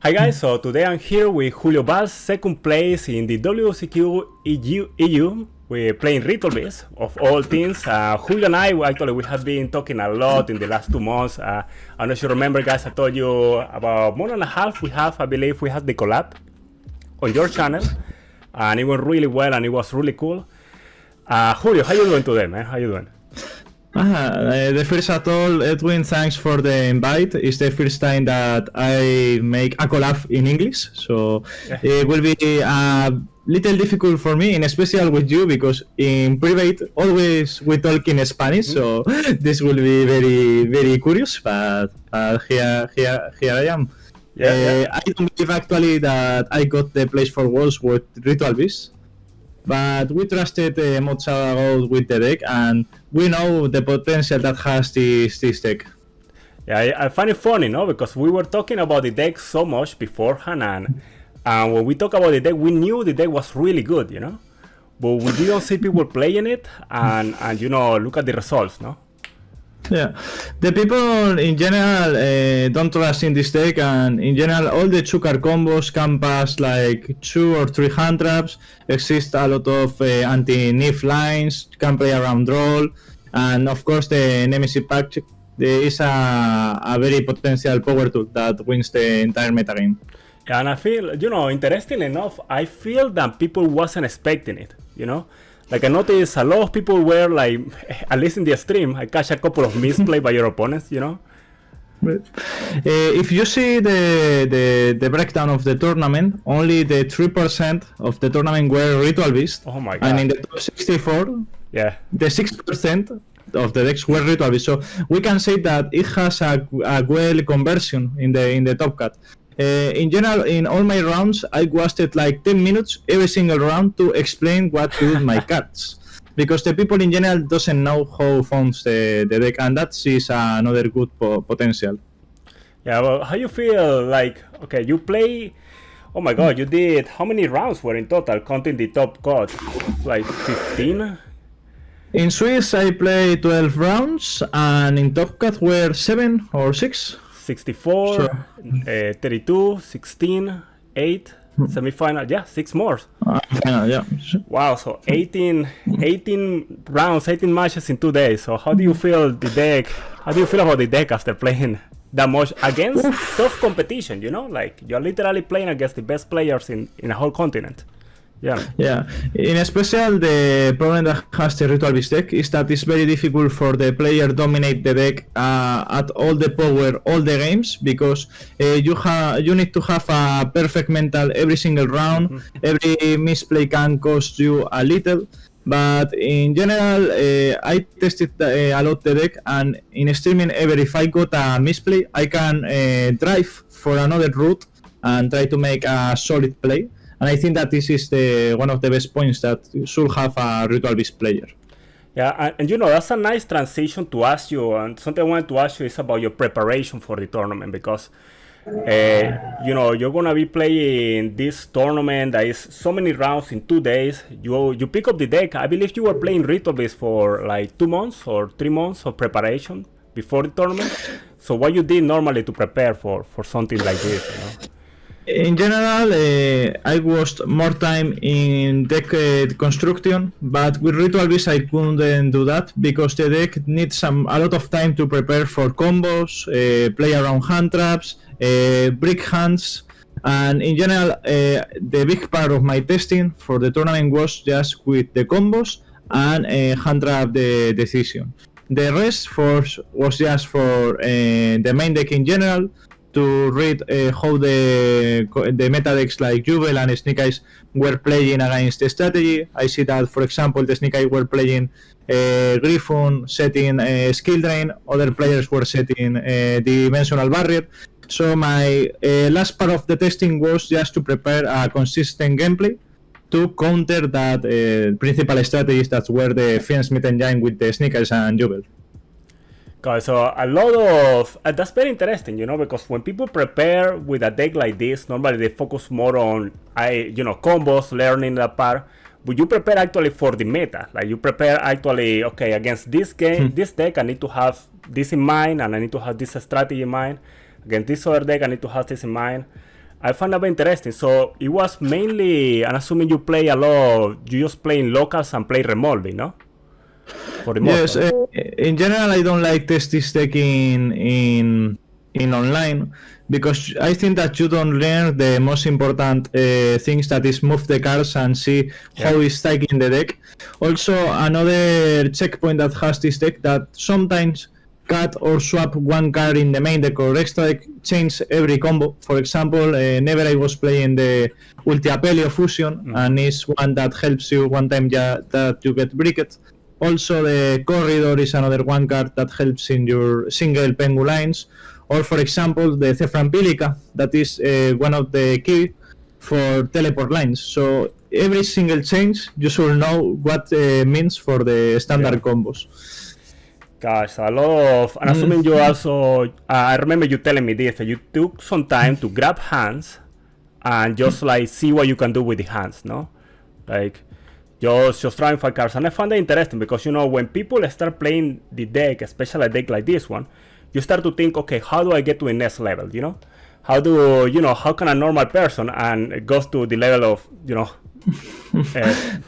Hi guys, so today I'm here with Julio Valls, second place in the WCQ EU. We're playing Ritual Beast, of all things. Julio and I, we have been talking a lot in the last 2 months. I don't know if you remember, guys, I told you about month and a half I believe we had the collab on your channel. And it went really well and it was really cool. Julio, how you doing today, man? How you doing? The first of all, Edwin, thanks for the invite. It's the first time that I make a collab in English, so it will be a little difficult for me, and especially with you, because in private always we talk in Spanish, so this will be very, very curious. But here I am. I don't believe actually that I got the place for Worlds with Ritual Beast. But we trusted months ago with the deck, and we know the potential that has this deck. Yeah, I find it funny, no? Because we were talking about the deck so much beforehand, and when we talk about the deck, we knew the deck was really good, you know? But we didn't see people playing it, and you know, look at the results, no? Yeah, the people in general don't trust in this deck, and in general all the 2-card combos can pass like 2 or 3 hand traps. Exist a lot of anti-Nif lines, can play around roll, and of course the Nemesis pack is a very potential power tool that wins the entire metagame. And I feel, you know, interesting enough, I feel that people wasn't expecting it, you know? Like I noticed a lot of people were like, at least in the stream, I catch a couple of misplay by your opponents, you know? If you see the breakdown of the tournament, only the 3% of the tournament were Ritual Beast. Oh my god. And in the top 64, yeah, the 6% of the decks were Ritual Beast. So we can say that it has a well conversion in the top cut. In general, in all my rounds, I wasted like 10 minutes every single round to explain what to do with my cards. Because the people in general doesn't know how forms the deck, and that is another good potential. Yeah, well, how you feel like, okay, you play, oh my god, you did, how many rounds were in total, counting the top cut? Like 15? In Swiss, I played 12 rounds, and in top cut were 7 or 6. 64, sure. 32, 16, 8, semi-final, yeah, 6 more. Final, yeah. Wow, so 18 rounds, 18 matches in 2 days. So how do you feel the deck? How do you feel about the deck after playing that much against tough competition, you know? Like, you're literally playing against the best players in a whole continent. Yeah. In special, the problem that has the Ritual Beast deck is that it's very difficult for the player dominate the deck at all the power, all the games, because you need to have a perfect mental every single round. Every misplay can cost you a little. But in general, I tested a lot the deck, and in streaming ever, if I got a misplay, I can drive for another route and try to make a solid play. And I think that this is one of the best points that should have a Ritual Beast player. Yeah, and you know, that's a nice transition to ask you, and something I want to ask you is about your preparation for the tournament, because you know, you're gonna be playing this tournament that is so many rounds in 2 days. You pick up the deck. I believe you were playing Ritual Beast for like 2 months or 3 months of preparation before the tournament. So what you did normally to prepare for something like this, you know? In general, I wasted more time in deck construction, but with Ritual Beast I couldn't do that because the deck needs a lot of time to prepare for combos, play around hand traps, brick hands, and in general, the big part of my testing for the tournament was just with the combos and hand trap the decision. The rest was just for the main deck in general, to read how the meta decks like Juvel and Snake Eyes were playing against the strategy. I see that, for example, the Snake Eyes were playing Griffon, setting skill drain. Other players were setting dimensional barrier. So my last part of the testing was just to prepare a consistent gameplay to counter that principal strategies that were the Fiend Smith Engine with the Snake Eyes and Juvel. So a lot of that's very interesting, you know, because when people prepare with a deck like this, normally they focus more on combos, learning that part. But you prepare actually for the meta. Like you prepare actually, okay, against this game, this deck, I need to have this in mind, and I need to have this strategy in mind. Against this other deck, I need to have this in mind. I found that very interesting. So it was mainly, I'm assuming you play a lot, you just play in locals and play remotely, no? For the most Yes, in general, I don't like test this deck in online because I think that you don't learn the most important things, that is move the cards and see how it's taking the deck. Also, another checkpoint that has this deck, that sometimes cut or swap one card in the main deck or extra deck change every combo. For example, never I was playing the ulti-cannahawk fusion, and it's one that helps you one time that you get bricked. Also, the Corridor is another one card that helps in your single pengu lines. Or, for example, the Pilica, that is one of the key for teleport lines. So every single change, you should know what means for the standard combos. Gosh, a lot of... I'm assuming you also... I remember you telling me this, that you took some time to grab hands and just like see what you can do with the hands, no? Like... Just trying for cards, and I found that interesting because, you know, when people start playing the deck, especially a deck like this one, you start to think, okay, how do I get to the next level, you know? How can a normal person and goes to the level of, you know...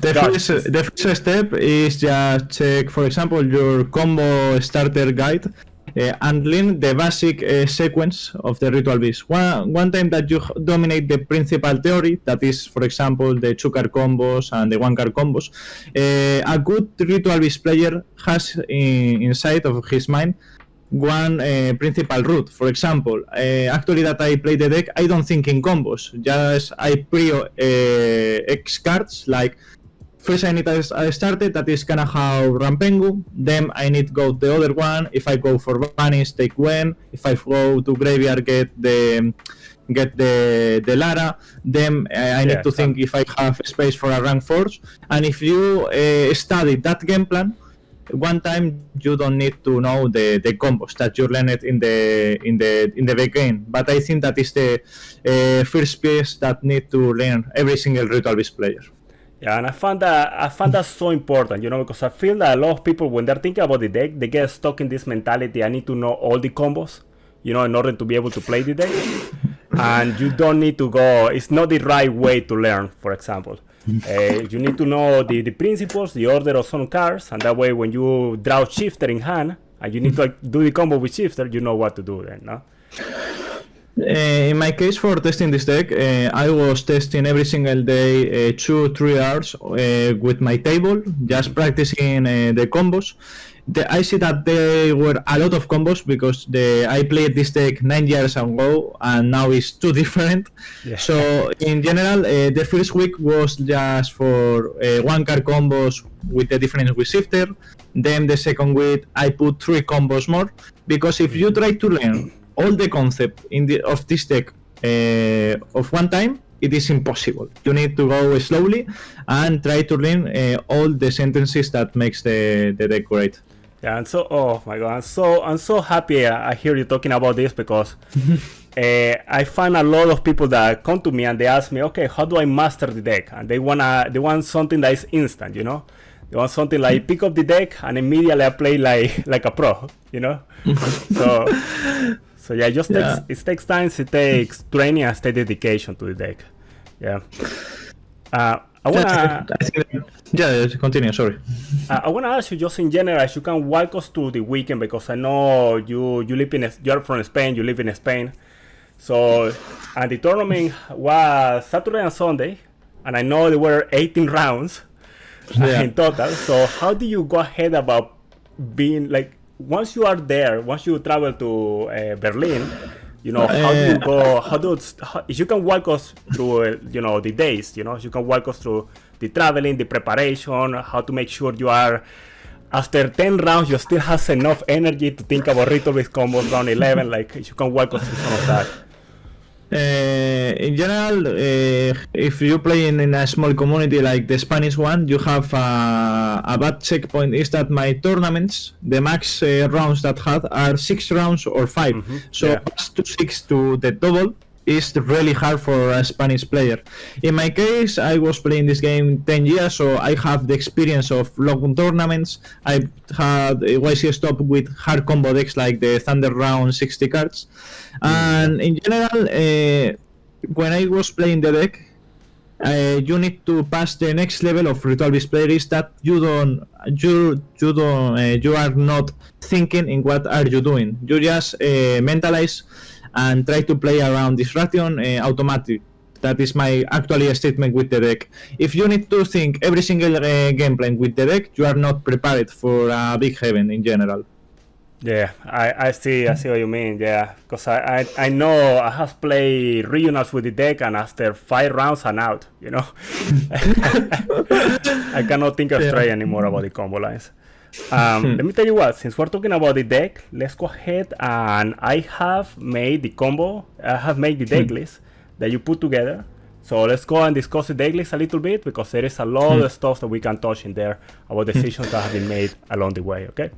the first step is just check, for example, your combo starter guide and learn the basic sequence of the Ritual Beast. One time that you dominate the principal theory, that is, for example, the 2-card combos and the 1-card combos, a good Ritual Beast player has inside of his mind one principal route. For example, actually that I play the deck, I don't think in combos, just I prio X cards, like first I need a starter, that is Cannahawk Rampengu, then I need go the other one. If I go for Vanish, take Gwen. If I go to Graveyard, get the Lara. Then I need to think if I have space for a rank force. And if you study that game plan, one time you don't need to know the combos that you learned in the beginning. But I think that is the first piece that need to learn every single Ritual Beast player. Yeah, and I found that so important, you know, because I feel that a lot of people, when they're thinking about the deck, they get stuck in this mentality, I need to know all the combos, you know, in order to be able to play the deck. And you don't need to go, it's not the right way to learn, for example. You need to know the principles, the order of some cards, and that way when you draw Shifter in hand, and you need to do the combo with Shifter, you know what to do then, no? In my case, for testing this deck, I was testing every single day 2-3 hours with my table, just practicing the combos. I see that there were a lot of combos because I played this deck 9 years ago and now it's too different. Yeah. So in general, the first week was just for 1-card combos with the difference with Shifter. Then the second week I put 3 combos more, because if you try to learn all the concept of this deck of one time, it is impossible. You need to go slowly and try to learn all the sentences that makes the deck great. Yeah, and so, oh my god, I'm so happy I hear you talking about this, because I find a lot of people that come to me and they ask me, okay, how do I master the deck? And they want something that is instant, you know? They want something like pick up the deck and immediately I play like a pro, you know? So yeah, it takes time, it takes training and steady dedication to the deck. Yeah. Continue, sorry. I want to ask you, just in general, if you can walk us through the weekend, because I know you're from Spain, you live in Spain. So, and the tournament was Saturday and Sunday, and I know there were 18 rounds in total. So how do you go ahead about being like, once you are there, once you travel to Berlin, you know, how do you go, if you can walk us through, you know, the days, you know, if you can walk us through the traveling, the preparation, how to make sure you are, after 10 rounds, you still have enough energy to think about Ritual Beast combos round 11, like, if you can walk us through some of that. In general, if you play in a small community like the Spanish one, you have a bad checkpoint is that my tournaments, the max rounds that had are 6 rounds or 5. Mm-hmm. So pass to 6 to the double is really hard for a Spanish player. In my case, I was playing this game 10 years, so I have the experience of long tournaments. I had YC stop with hard combo decks like the Thunder round 60 cards. And in general, when I was playing the deck, you need to pass the next level of Ritual Beast player is that you are not thinking in what are you doing. You just mentalize and try to play around Disruption automatic. That is my actually a statement with the deck. If you need to think every single game plan with the deck, you are not prepared for a big heaven in general. Yeah, I see what you mean. Yeah, because I know I have played regionals with the deck, and after 5 rounds I'm out. You know, I cannot think straight anymore about the combo lines. Let me tell you what. Since we're talking about the deck, let's go ahead and I have made the combo. I have made the deck list that you put together. So let's go and discuss the deck list a little bit because there is a lot of stuff that we can touch in there about decisions that have been made along the way. Okay.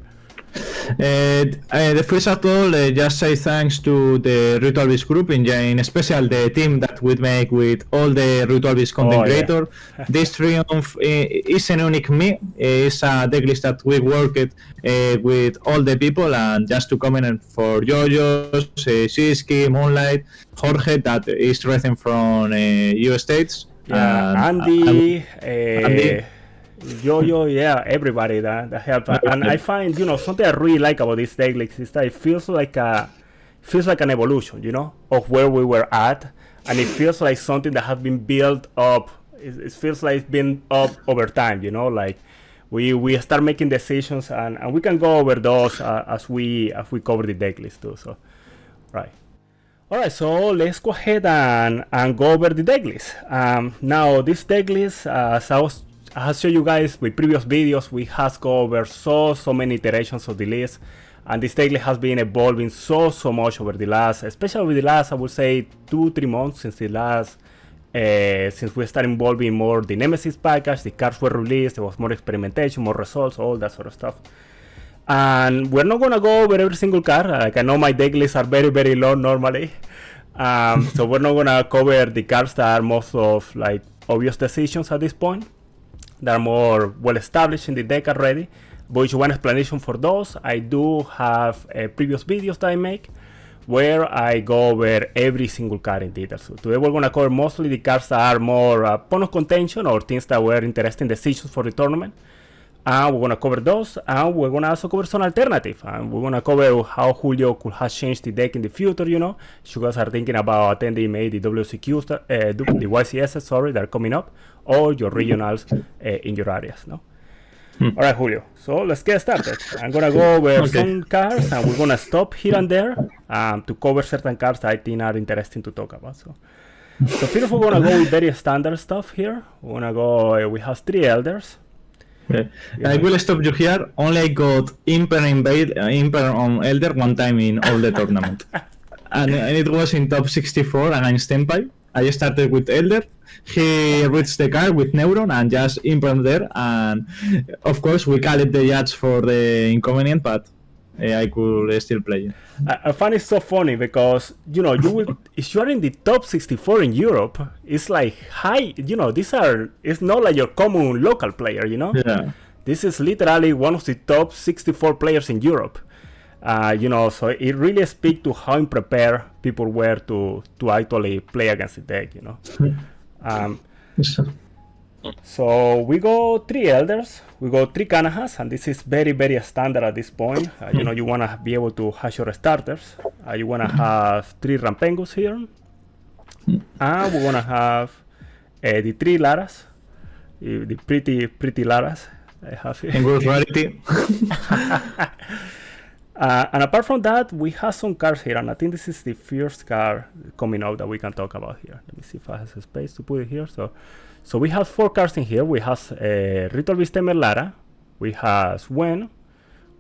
The first of all, just say thanks to the Ritual Beast group, in special the team that we make with all the Ritual Beast content creator. Yeah. This triumph is an unique me. It's a decklist that we worked with all the people, and just to comment for Jojo, Siski, Moonlight, Jorge that is written from US States. Yeah, Andy. Yeah, everybody that helped. And I find, something I really like about this deck list is that it feels like an evolution, of where we were at, and it feels like something that has been built up. It feels like it's been up over time, like we start making decisions, and we can go over those as we cover the deck list too. So, right. All right, so let's go ahead and go over the deck list. Now, this deck list, as I have shown you guys with previous videos, we have go over so many iterations of the list, and this deck list has been evolving so much over the last, especially over the last, I would say 2-3 months since since we started involving more the Nemesis package, the cards were released, there was more experimentation, more results, all that sort of stuff. And we're not gonna go over every single card. Like, I know my deck lists are very long normally, so we're not gonna cover the cards that are most of like obvious decisions at this point, that are more well established in the deck already. But if you want explanation for those, I do have previous videos that I make where I go over every single card in detail. So today we're gonna cover mostly the cards that are more point of contention or things that were interesting decisions for the tournament. And we're gonna cover those, and we're gonna also cover some alternative. And we're gonna cover how Julio could have changed the deck in the future. If you guys are thinking about attending maybe the WCQ, the YCS, sorry, that are coming up, or your regionals in your areas. No. All right, Julio. So let's get started. I'm gonna go over some cards, and we're gonna stop here and there to cover certain cards that I think are interesting to talk about. So first we're gonna go with very standard stuff here. We're gonna go. We have 3 elders. Okay. I will stop you here. Only I got Imper on Elder one time in all the tournament. and it was in top 64 against Senpai. I started with Elder. He reads the card with Neuron and just Imper there. And of course, we called the judge for the inconvenient, but I could still play it. I find it so funny because, you will, if you are in the top 64 in Europe, it's like high, it's not like your common local player, Yeah. This is literally one of the top 64 players in Europe. So it really speaks to how prepared people were to actually play against the deck, So we go 3 elders, we go 3 Kannahawks, and this is very standard at this point. You want to be able to hash your starters. You want to have 3 Rampengus here, and we want to have the 3 Laras, the pretty Laras I have here. In good rarity. And apart from that, we have some cards here, and I think this is the first card coming out that we can talk about here. Let me see if I have space to put it here. So we have 4 cards in here. We have Ritual Beast Lara, we have Wen,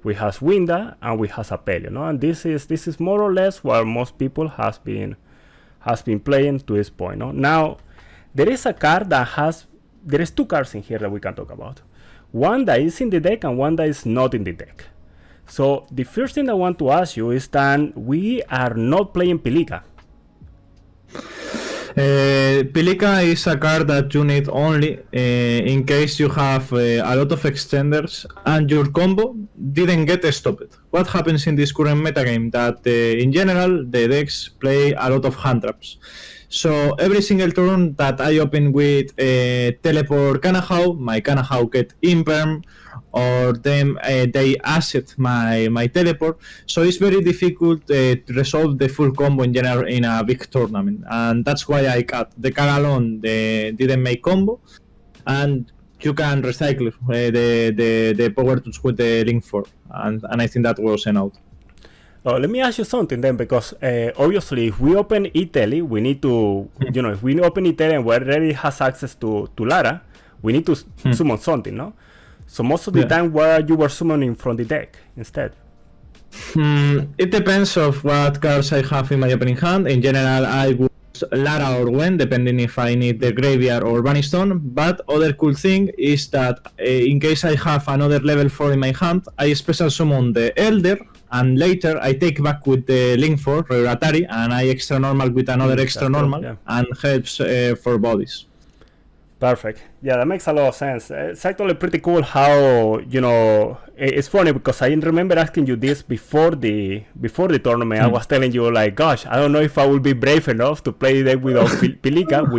we have Winda, and we have Apelio. And this is more or less what most people has been playing to this point. Now there is a card that there is 2 cards in here that we can talk about. One that is in the deck and one that is not in the deck. So the first thing I want to ask you is that we are not playing Pilica. Pilica is a card that you need only in case you have a lot of extenders and your combo didn't get stopped. What happens in this current metagame that in general the decks play a lot of hand traps. So every single turn that I open with teleport Cannahawk, my Cannahawk get imperm, or them they asset my teleport. So it's very difficult to resolve the full combo in general in a big tournament, and that's why I cut the car alone. They didn't make combo, and you can recycle the power tools with the link 4, and I think that was an out. Let me ask you something then, because obviously if we open Italy, we need to, if we open Italy and we already has access to Lara, we need to summon something, no? So most of the time, what you were summoning from the deck instead? It depends of what cards I have in my opening hand. In general, I would Lara or Gwen, depending if I need the graveyard or Banistone. But other cool thing is that in case I have another level 4 in my hand, I special summon the Elder, and later I take back with the Link 4, Atari, and I extra normal with another extra normal, and helps for bodies. Perfect. Yeah, that makes a lot of sense. It's actually pretty cool how, it's funny because I remember asking you this before the tournament. I was telling you, like, gosh, I don't know if I will be brave enough to play deck without Pilica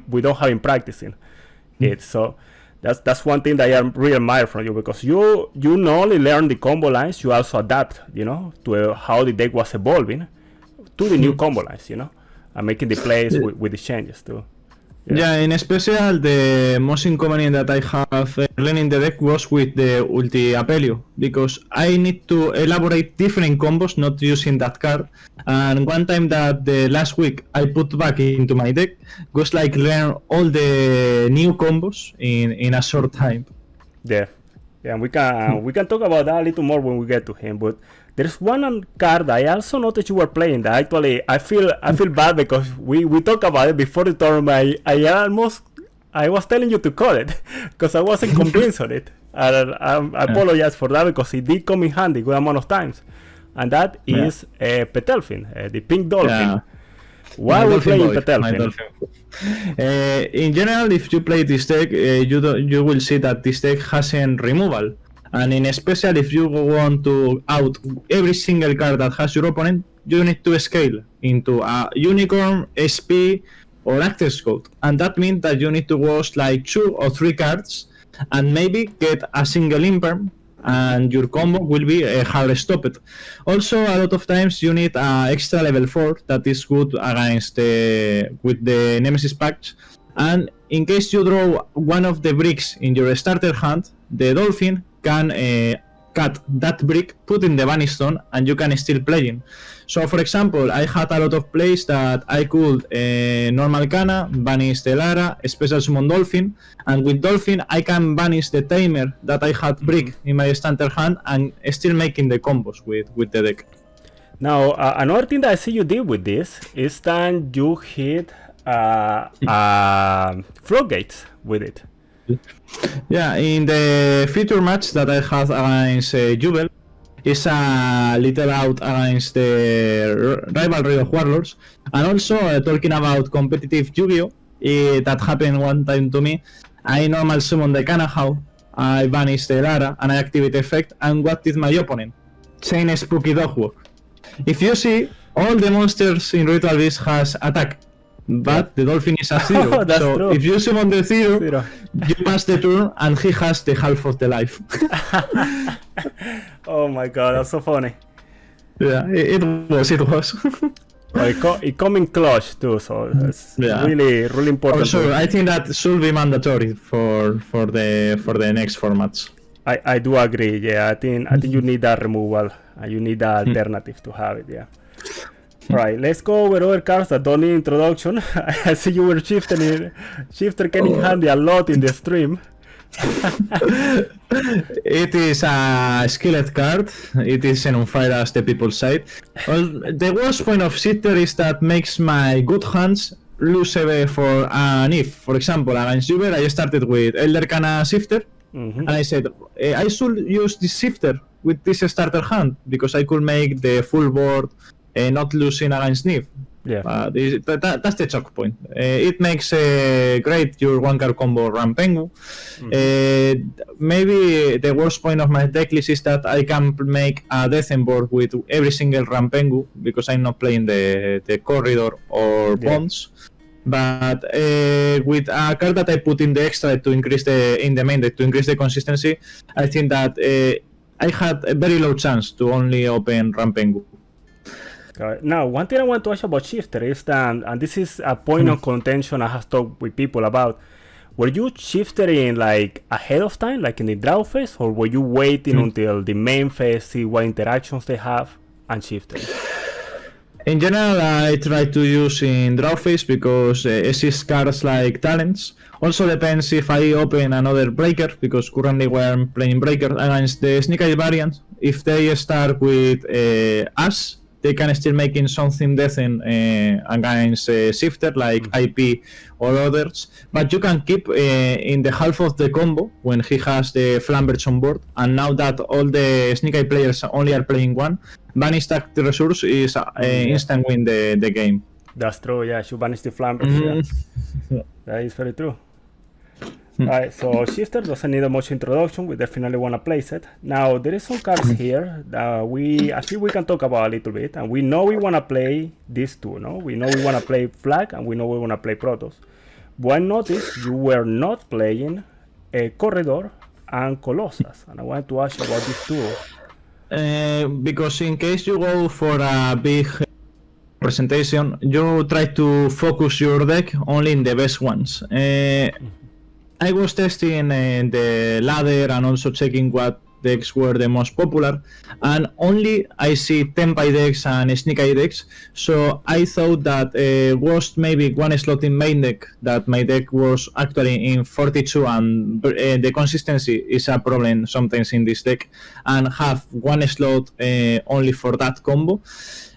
without having practicing it. So that's one thing that I really admire from you, because you not only learn the combo lines, you also adapt, to how the deck was evolving to the new combo lines, and making the plays with the changes too. Yeah, in special, the most inconvenient that I have learning the deck was with the ulti-Apelio, because I need to elaborate different combos not using that card. And one time that the last week I put back into my deck was like learn all the new combos in a short time. Yeah, and we can talk about that a little more when we get to him. But there's one card I also noticed you were playing that actually I feel bad because we talked about it before the tournament. I was telling you to call it because I wasn't convinced on it. And I apologize for that because it did come in handy a good amount of times. And that is Petelfin, the pink dolphin. Yeah. Why are we playing Petelfin? In general, if you play this deck, you will see that this deck has a removal. And in special, if you want to out every single card that has your opponent, you need to scale into a Unicorn, SP, or Actors Code. And that means that you need to wash like 2 or 3 cards and maybe get a single imperm, and your combo will be hard stopped. Also, a lot of times you need extra level 4 that is good against with the Nemesis patch. And in case you draw one of the bricks in your starter hand, the Dolphin can cut that brick, put in the Banistone, and you can still play it. So for example, I had a lot of plays that I could normal Canna, banish the Lara, special summon Dolphin, and with Dolphin I can banish the Tamer that I had brick in my starter hand and still making the combos with the deck. Now another thing that I see you did with this is that you hit floodgates with it. Yeah, in the feature match that I had against Jubel, is a little out against the rivalry of Warlords, and also talking about competitive Yu-Gi-Oh! That happened one time to me. I normal summon the Cannahawk, I banish the Lara, and I activate the effect, and what did my opponent? Chain Spooky Dogwalk. If you see, all the monsters in Ritual Beast has attack, but the Dolphin is a 0, so true. If you summon the 0, you pass the turn and he has the half of the life. Oh my god, that's so funny. Yeah, it was. Well, it come in clutch too, so it's really important. Also, I think that should be mandatory for the next formats. I do agree, yeah. I think you need that removal and you need that alternative to have it, yeah. Alright, let's go over other cards that don't need introduction. I see you were shifter getting handy a lot in the stream. It is a skillet card. It is on fire as the people say. Well, the worst point of shifter is that makes my good hands lose for an if. For example, against Uber, I started with Elder Canna Shifter, and I said I should use this shifter with this starter hand because I could make the full board. Not losing against Neve. Yeah. That's the choke point. It makes great your one card combo Rampengu. Maybe the worst point of my decklist is that I can make a death board with every single Rampengu because I'm not playing the corridor or bonds. But with a card that I put in the extra to increase the main deck to increase the consistency, I think that I had a very low chance to only open Rampengu. Now, one thing I want to ask about Shifter is that, and this is a point of contention I have talked with people about, were you shifting like ahead of time, like in the draw phase, or were you waiting until the main phase, see what interactions they have, and shifting? In general, I try to use in draw phase because SC cards like talents. Also depends if I open another breaker, because currently we're playing breaker against the Sneak Eye variant. If they start with us, they can still make in something decent against Shifter like IP or others, but you can keep in the half of the combo when he has the Flambers on board, and now that all the Sneak Eye players only are playing one, banish that resource is instant win the game. That's true, yeah, you banish the Flambers, yeah. That is very true. Alright, so Shifter doesn't need much introduction. We definitely want to place it. Now, there is some cards here that I think we can talk about a little bit. And we know we want to play these two, no? We know we want to play Flag, and we know we want to play Protoss. But I noticed you were not playing Corridor and Collosus. And I wanted to ask you about these two. Because in case you go for a big presentation, you try to focus your deck only in the best ones. I was testing the ladder and also checking what decks were the most popular, and only I see Tempai decks and Sneak Eye decks, so I thought that was maybe one slot in main deck, that my deck was actually in 42, and the consistency is a problem sometimes in this deck, and have one slot only for that combo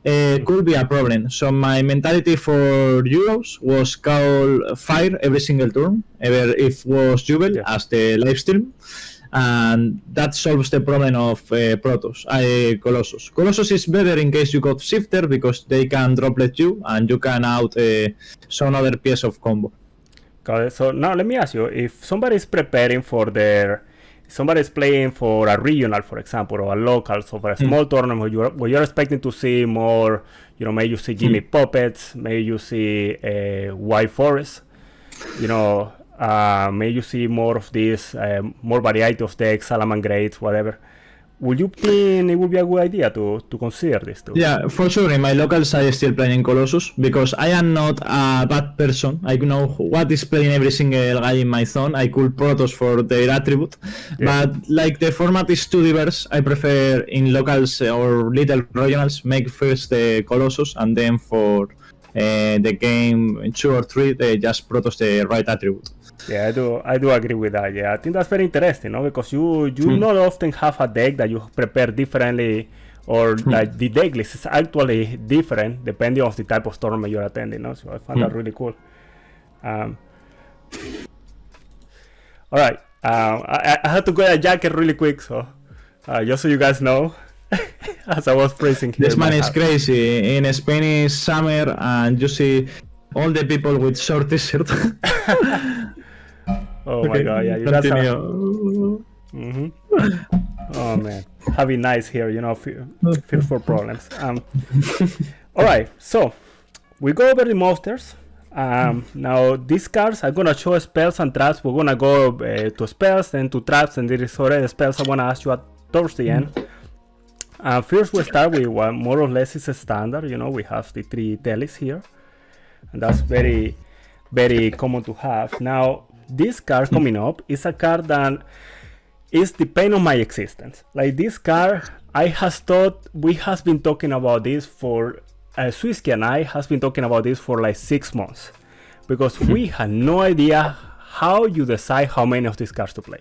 could be a problem. So my mentality for Euros was call fire every single turn, ever if was Jubel as the lifesteal, and that solves the problem of Colossus. Colossus is better in case you got Shifter, because they can droplet you and you can out some other piece of combo. Got it. So now let me ask you, if somebody's preparing for somebody's playing for a regional, for example, or a local, so for a small tournament where you're expecting to see more, maybe you see Gimme Puppets, maybe you see White Forest, maybe you see more of this, more variety of decks, Salamangreats, whatever. Would you think it would be a good idea to consider this too? Yeah, for sure. In my locals, I still playing Colossus, because I am not a bad person. I know what is playing every single guy in my zone. I could Protoss for their attribute, but like the format is too diverse, I prefer in locals or little regionals make first the Colossus, and then for the game 2 or 3 they just Protoss the right attribute. Yeah, I do agree with that. Yeah, I think that's very interesting, because you not often have a deck that you prepare differently, or like the deck list is actually different depending on the type of tournament you're attending. So I found that really cool. All right, I had to get a jacket really quick, so just so you guys know. As I was praising here. This man is crazy. In Spain is summer, and you see all the people with short t-shirt. Oh my god, yeah, you guys are... Oh man, having nice here, feel for problems. All right, so we go over the monsters. Now these cards are gonna show spells and traps. We're gonna go to spells, then to traps, and there is already spells I wanna ask you towards the end. First we start with what more or less is a standard. We have the 3 Decklist here, and that's very, very common to have. Now this card coming up is a card that is the pain of my existence. Like this card, I has thought we has been talking about this for Swisky and I has been talking about this for like 6 months, because we had no idea how you decide how many of these cards to play.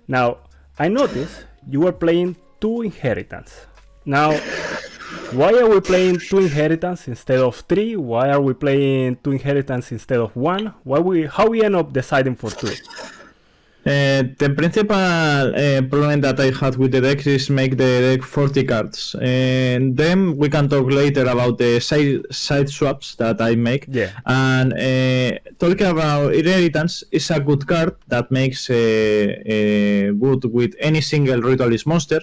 Now I noticed you were playing 2 Inheritance. Now, why are we playing 2 Inheritance instead of 3? Why are we playing 2 Inheritance instead of 1? How we end up deciding for 2? The principal problem that I had with the deck is make the deck 40 cards. And then we can talk later about the side swaps that I make. Yeah. And talking about Inheritance is a good card that makes good with any single Ritualist monster.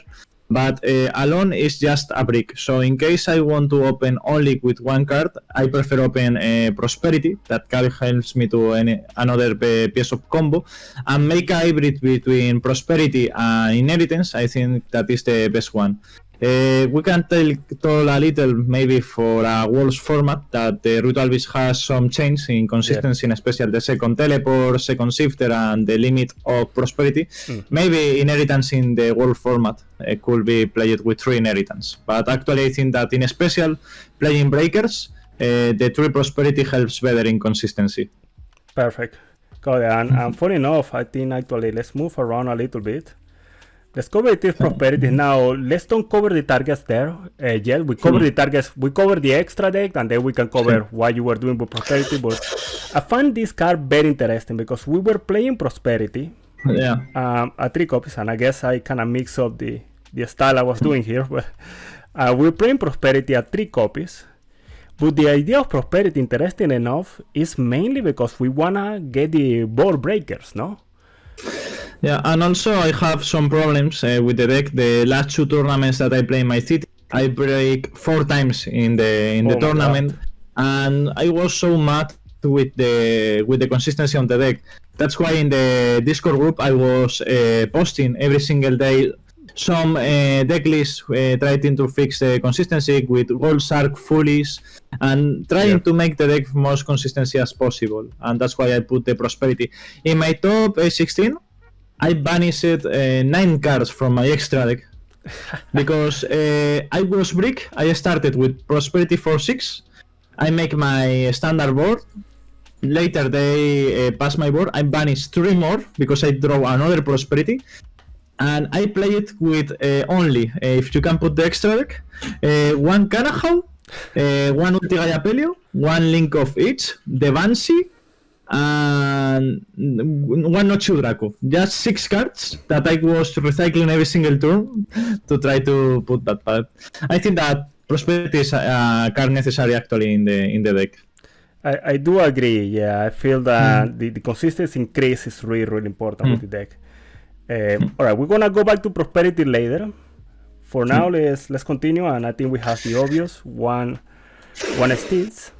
but alone is just a brick. So in case I want to open only with one card, I prefer open Prosperity. That card helps me to another piece of combo, and make a hybrid between Prosperity and Inheritance. I think that is the best one. We can tell a little maybe for a Worlds format that the Ritual Beast has some change in consistency, in especially the second teleport, second shifter, and the limit of Prosperity. Maybe Inheritance in the World format could be played with 3 Inheritance. But actually I think that in special, playing Breakers, the 3 Prosperity helps better in consistency. Perfect. Got it. And funny enough, I think actually let's move around a little bit. Let's cover this Prosperity. Now, let's don't cover the targets there yet. We cover the targets, we cover the extra deck, and then we can cover what you were doing with Prosperity. But I find this card very interesting because we were playing Prosperity at 3 copies, and I guess I kind of mix up the style I was doing here. But we're playing Prosperity at 3 copies. But the idea of Prosperity, interesting enough, is mainly because we want to get the board breakers, no? Yeah, and also I have some problems with the deck. The last 2 tournaments that I play in my city, I break 4 times in the tournament, and I was so mad with the consistency on the deck. That's why in the Discord group I was posting every single day some Decklist trying to fix the consistency with Gold Shark, Foolish, and trying to make the deck most consistency as possible. And that's why I put the Prosperity. In my top 16, I banished 9 cards from my extra deck because I was brick. I started with Prosperity for 6. I make my standard board. Later they pass my board. I banish 3 more because I draw another Prosperity. And I play it with only, if you can put the extra deck, 1 Cannahawk, 1 ulti-cannahawk, 1 Link of each, the Banshee, and 1 Nochu Draco. Just 6 cards that I was recycling every single turn to try to put that part. I think that Prosperity is a card necessary actually in the deck. I do agree. Yeah, I feel that the consistency increase is really important with the deck. Alright, we're gonna go back to Prosperity later. For now, let's continue, and I think we have the obvious one Steeds.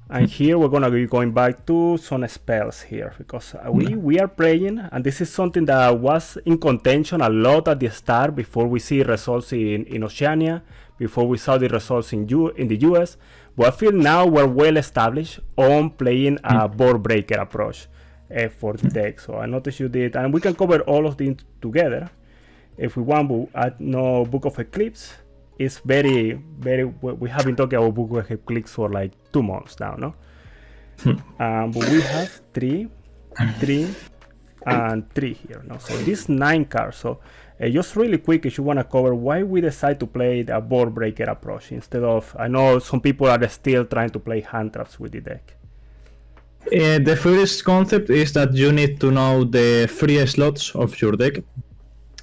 And here we're gonna be going back to some spells here because we are playing, and this is something that was in contention a lot at the start before we see results in Oceania, before we saw the results in the US. But I feel now we're well established on playing a board breaker approach for the deck. So I noticed you did, and we can cover all of them together if we want. But I know Book of Eclipse is very, we have been talking about Book of Eclipse for like 2 months now, no? But we have 3, and 3 here, no? So these 9 cards. So just really quick, if you want to cover why we decide to play the board breaker approach instead of, I know some people are still trying to play hand traps with the deck. The first concept is that you need to know the free slots of your deck.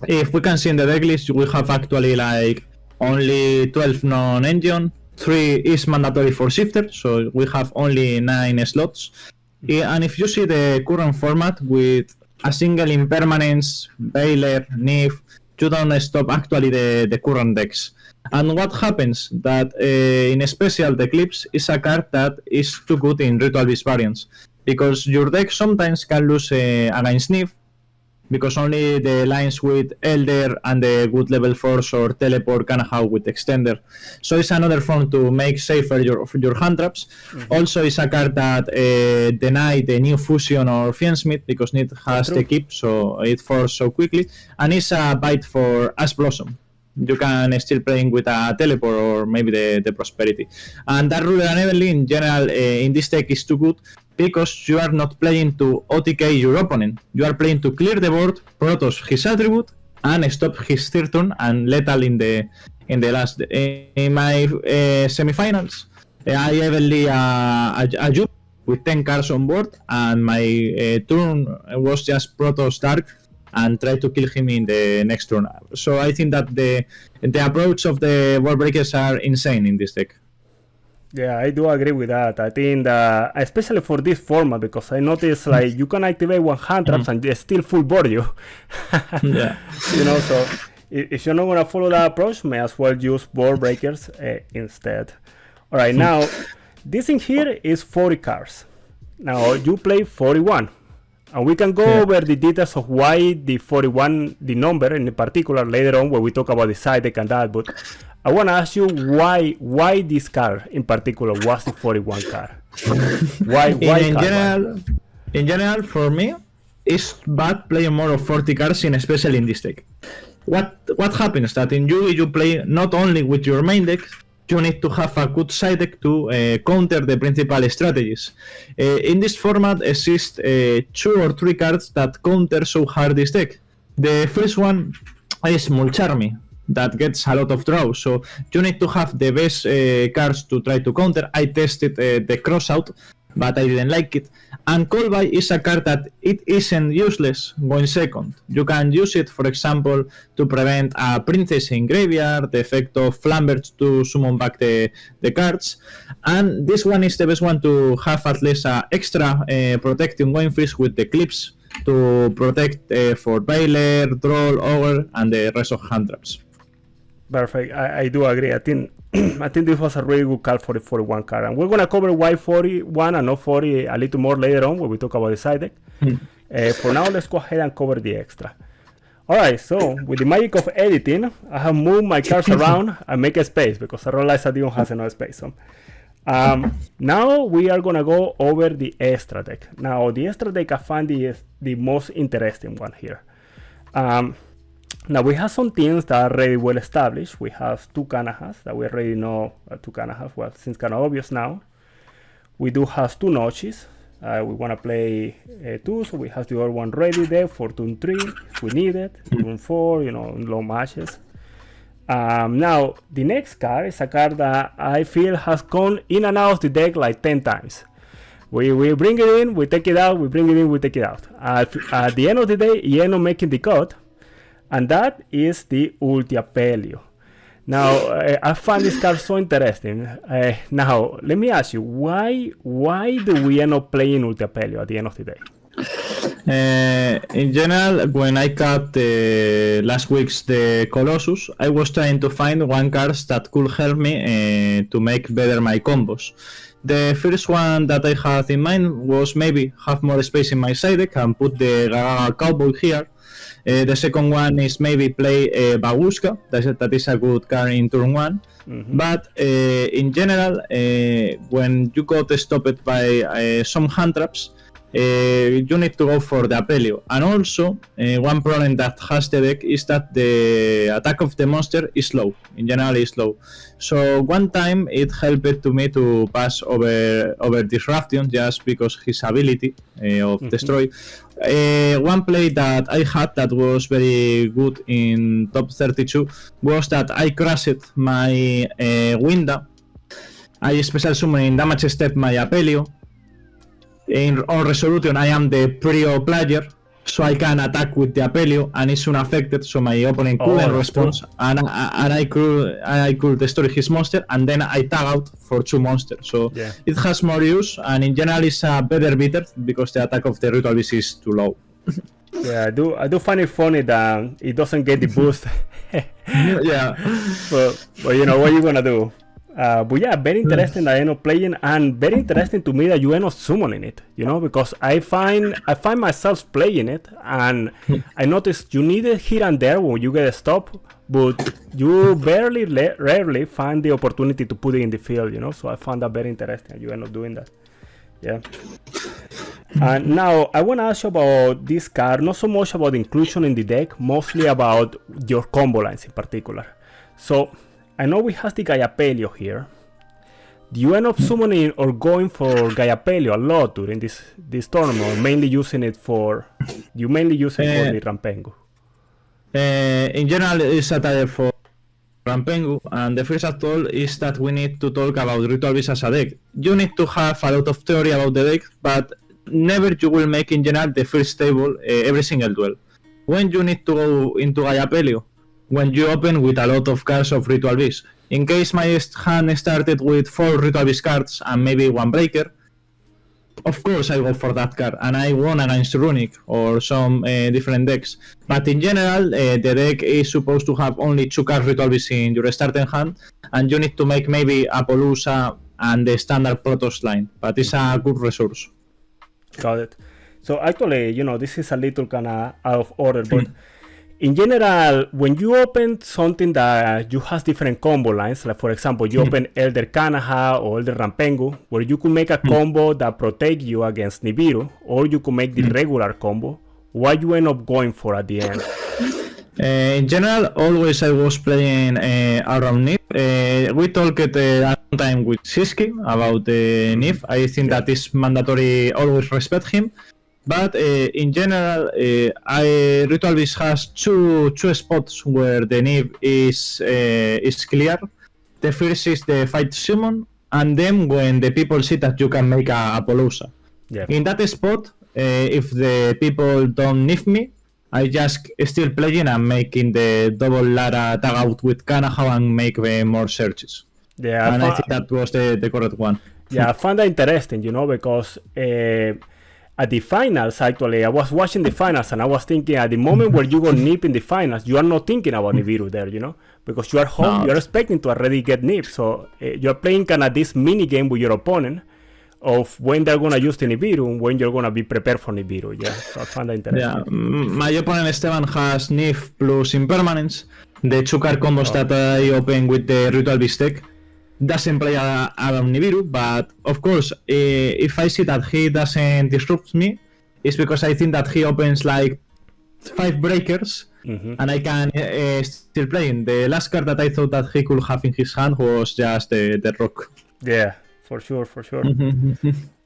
If we can see in the deck list, we have actually like only 12 non-engine, 3 is mandatory for shifter, so we have only 9 slots. And if you see the current format with a single impermanence, Baylor, Nif, you don't stop actually the current decks. And what happens that in special the Eclipse is a card that is too good in Ritual Beast variants, because your deck sometimes can lose against Nif because only the lines with Elder and the good level force or teleport Cannahawk with extender. So it's another form to make safer your hand traps. Also it's a card that deny the new fusion or Fiendsmith because it has the keep, so it falls so quickly. And it's a bite for Ash Blossom. You can still playing with a teleport or maybe the Prosperity. And that Ruler and Evenly in general in this deck is too good because you are not playing to OTK your opponent. You are playing to clear the board, Protoss his attribute, and stop his third turn and lethal in the last. In my semifinals, I evenly a Jupe with 10 cards on board, and my turn was just Protoss Dark and try to kill him in the next turn. So I think that the approach of the board breakers are insane in this deck. Yeah, I do agree with that. I think that, especially for this format, because I noticed like you can activate 1 hand traps and they still full board you. Yeah. You know, so if you're not gonna follow that approach, may as well use board breakers instead. All right, now this in here is 40 cards. Now you play 41, and we can go over the details of why the 41, the number in particular, later on when we talk about the side deck and that. But I want to ask you why this card in particular was the 41 card. Why in general, for me, it's bad playing more of 40 cards, especially in this deck. What happens that in Yugi you play not only with your main deck, you need to have a good side deck to counter the principal strategies. In this format exist 2 or 3 cards that counter so hard this deck. The first one is Mulcharmy, that gets a lot of draws, so you need to have the best cards to try to counter. I tested the crossout, but I didn't like it. And Callby is a card that it isn't useless going second. You can use it, for example, to prevent a princess in graveyard, the effect of Flambert to summon back the cards. And this one is the best one to have at least extra protecting going freeze with the clips to protect for Baylor, Troll, Ogre, and the rest of hand traps. Perfect. I do agree. I think this was a really good card for the 41 card, and we're gonna cover why 41 and not 40 a little more later on when we talk about the side deck. For now, let's go ahead and cover the extra. All right. So with the magic of editing, I have moved my cards around and make a space because I realized I didn't have enough space. So now we are gonna go over the extra deck. Now the extra deck I find the most interesting one here. Now we have some teams that are already well established. We have 2 Cannahawks that we already know are 2 Cannahawks. Well, seems kind of obvious now. We do have 2 Notches. We want to play 2, so we have the other one ready there for turn 3 if we need it. Turn 4, in long matches. Now the next card is a card that I feel has gone in and out of the deck like 10 times. We bring it in, we take it out, we bring it in, we take it out. At the end of the day, you end up making the cut. And that is the ulti-cannahawk. Now, I find this card so interesting. Now, let me ask you, why do we end up playing ulti-cannahawk at the end of the day? In general, when I cut last week's the Colossus, I was trying to find one card that could help me to make better my combos. The first one that I had in mind was maybe have more space in my side deck and put the Gaga Cowboy here. The second one is maybe play Baguska, that is a good card in turn 1. But in general, when you got stopped by some hand traps, you need to go for the Apelio. And also, one problem that has the deck is that the attack of the monster is low. In general, is low. So one time it helped to me to pass over Disruption just because his ability of destroy. One play that I had that was very good in top 32 was that I crashed my Winda. I special summon in damage step my Apelio. On Resolution, I am the Prio player, so I can attack with the Apelio, and it's unaffected, so my opponent couldn't respond, and I could destroy his monster, and then I tag out for 2 monsters. So it has more use, and in general, it's a better beater because the attack of the Ritual Beast is too low. Yeah, I do find it funny that it doesn't get the boost. Yeah, but what are you gonna do? But yeah, very interesting that I end up playing, and very interesting to me that you end up summoning it, because I find myself playing it, and I noticed you need it here and there when you get a stop, but you rarely find the opportunity to put it in the field, so I found that very interesting. You end up doing that. Yeah. And now I want to ask you about this card, not so much about inclusion in the deck, mostly about your combo lines in particular. So I know we have the Gaiapelio here. Do you end up summoning or going for Gaiapelio a lot during this tournament, or mainly using it for the Rampengu? In general, it's a tire for Rampengu, and the first of all is that we need to talk about Ritual Beast as a deck. You need to have a lot of theory about the deck, but never you will make in general the first table every single duel. When you need to go into Gaiapelio, when you open with a lot of cards of Ritual Beast. In case my hand started with 4 Ritual Beast cards and maybe 1 breaker, of course I go for that card, and I won against Runic or some different decks. But in general, the deck is supposed to have only 2 cards Ritual Beast in your starting hand, and you need to make maybe Apollousa and the standard Protoss line, but it's a good resource. Got it. So actually, this is a little kind of out of order, but in general, when you open something that you has different combo lines, like for example, you open Elder Cannahawk or Elder Rampengu, where you could make a combo that protect you against Nibiru, or you could make the regular combo, what you end up going for at the end? In general, always I was playing around Nif. We talked at one time with Siski about Nif. I think that is mandatory, always respect him. But in general, Ritual Beast has two spots where the Nif is clear. The first is the fight summon, and then when the people see that you can make a Apollousa. Yeah. In that spot, if the people don't Nif me, I just still playing and making the double Lara tag out with Cannahawk and make more searches. Yeah, and I think that was the correct one. Yeah, I found that interesting, because at the finals, actually, I was watching the finals and I was thinking at the moment where you go nip in the finals, you are not thinking about Nibiru there, because you are home, you are expecting to already get nip. So you're playing kind of this mini game with your opponent of when they're going to use the Nibiru and when you're going to be prepared for Nibiru. Yeah, so I found that interesting. Yeah, my opponent Esteban has Nif plus Impermanence, the 2-card combos that I open with the Ritual Beast deck. Doesn't play around Nibiru, but of course, if I see that he doesn't disrupt me, it's because I think that he opens like 5 breakers, and I can still play in. The last card that I thought that he could have in his hand was just the rock. Yeah, for sure.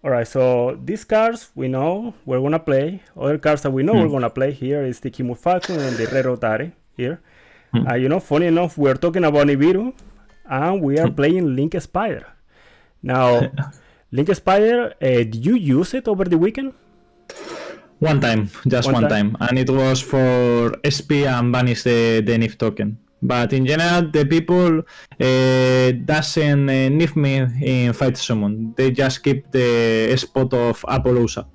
Alright, so these cards we know we're gonna play. Other cards that we know we're gonna play here is the Kimur Falcon and the Red Rotary here. Funny enough, we're talking about Nibiru, and we are playing Link Spider. Now, Link Spider, did you use it over the weekend? One time, just one time. And it was for SP and banish the Nif token. But in general, the people doesn't Nif me in fight summon. They just keep the spot of Apollousa.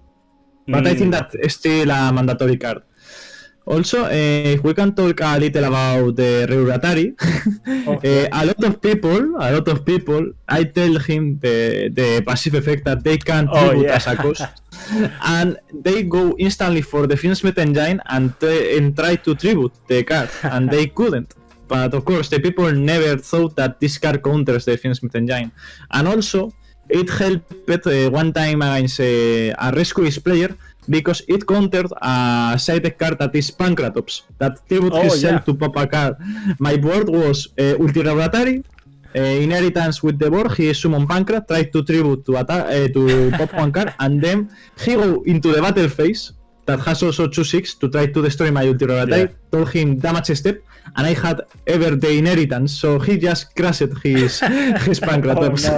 But I think that's still a mandatory card. Also, if we can talk a little about the Reuratari, a lot of people, I tell him the passive effect that they can tribute as a cost, and they go instantly for the Fiendsmith Engine and try to tribute the card, and they couldn't. But of course, the people never thought that this card counters the Fiendsmith Engine, and also it helped one time against a Rescuers player, because it countered a side card that is Pancratops, that tribute himself to pop a card. My board was Ulti-Revolutionary, Inheritance with the board, he summon Pancrat, tried to tribute to pop one card, and then he go into the battle phase, that has also 2/6 to try to destroy my Ulti-Revolutionary, told him damage step, and I had ever the Inheritance, so he just crashed his Pancratops.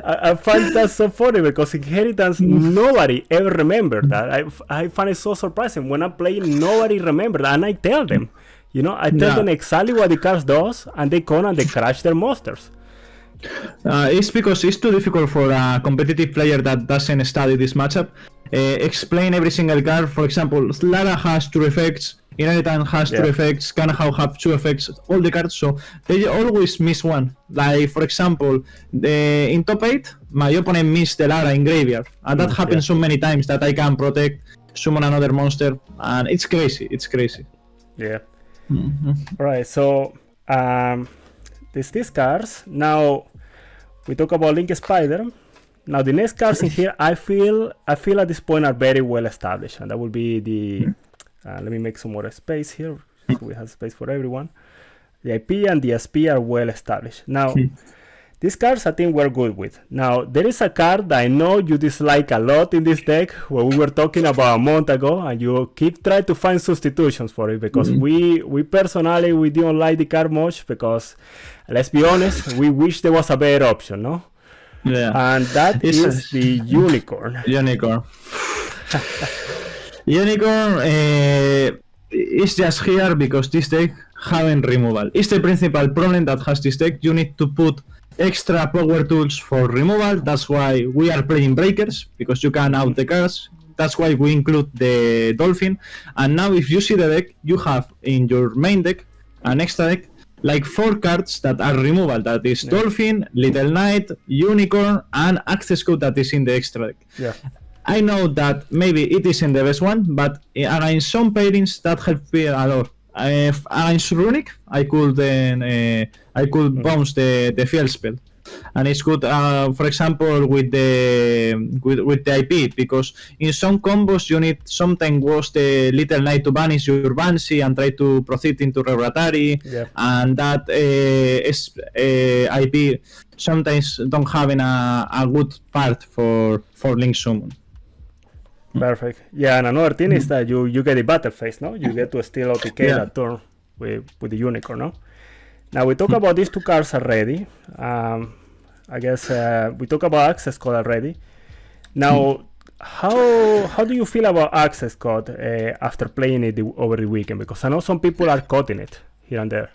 I find that so funny because Inheritance, nobody ever remembered that. I find it so surprising. When I'm playing, nobody remembered, and I tell them, I tell them exactly what the card does, and they come and they crash their monsters. It's because it's too difficult for a competitive player that doesn't study this matchup. Explain every single card. For example, Lara has 2 effects, Inheritance has 2 effects, Cannahawk have 2 effects, all the cards, so they always miss one. Like, for example, in top 8, my opponent missed the Lara in graveyard, and that happens so many times that I can protect, summon another monster, and it's crazy. Yeah. Alright, so these cards. Now, we talk about Link Spider. Now, the next cards in here, I feel at this point are very well established, and that will be the... let me make some more space here, so we have space for everyone. The IP and the SP are well established. Now, these cards I think we're good with. Now, there is a card that I know you dislike a lot in this deck, where we were talking about a month ago, and you keep trying to find substitutions for it, because we personally, we don't like the card much, because, let's be honest, we wish there was a better option, no? Yeah. And that is the Unicorn. Unicorn is just here because this deck having removal. It's the principal problem that has this deck. You need to put extra power tools for removal. That's why we are playing breakers, because you can out the cards. That's why we include the dolphin. And now if you see the deck, you have in your main deck an extra deck like 4 cards that are removal. That is Dolphin, Little Knight, Unicorn, and Access Code that is in the extra deck. Yeah. I know that maybe it isn't the best one, but against some pairings that help me a lot. Against Runic, I could bounce the field spell, and it's good. For example, with the IP, because in some combos you need sometimes was the Little Knight to banish your Banshee and try to proceed into Revelatory, and that IP sometimes don't have a good part for Link Summon. Perfect. Yeah, and another thing is that you get the battle phase, no? You get to steal OTK that turn with the Unicorn, no? Now we talk about these 2 cards already. I guess we talk about Access Code already. Now, how do you feel about Access Code after playing it over the weekend? Because I know some people are cutting it here and there.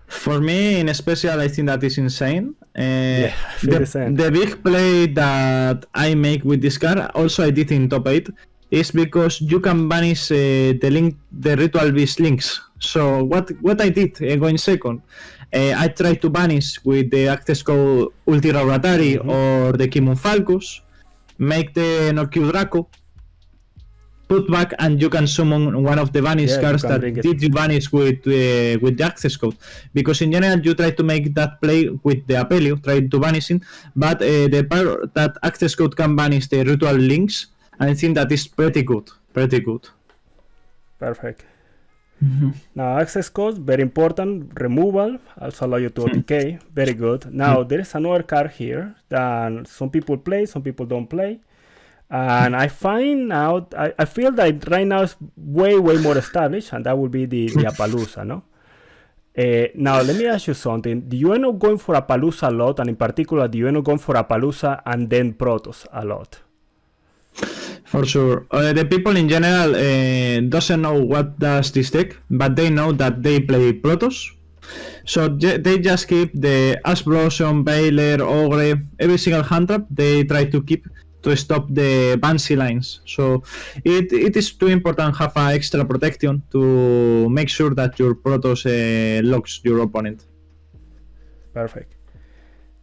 For me, in special, I think that is insane. The big play that I make with this card, also I did in top 8, is because you can banish the Ritual Beast links. So what I did going second, I tried to banish with the Access Code Ulti-Rauratari or the Kimun Falcus, make the Norcu Draco, put back, and you can summon one of the banish cards that did you banish with the Access Code. Because in general you try to make that play with the Apelio, try to banish it, but the part that Access Code can banish the Ritual links, and I think that is pretty good. Perfect. Now Access Code, very important. Removal, also allow you to OTK, very good. Now there is another card here that some people play, some people don't play. And I find out, I feel that right now it's way more established, and that would be the Apaloosa, no? Now, let me ask you something. Do you end up going for Apaloosa a lot? And in particular, do you end up going for Apaloosa and then Protoss a lot? For sure. The people in general doesn't know what does this deck, but they know that they play Protoss. So they just keep the Ash Blossom, Baylor, Ogre, every single hand trap they try to keep to stop the Banshee lines. So it is too important to have an extra protection to make sure that your Protoss locks your opponent. Perfect.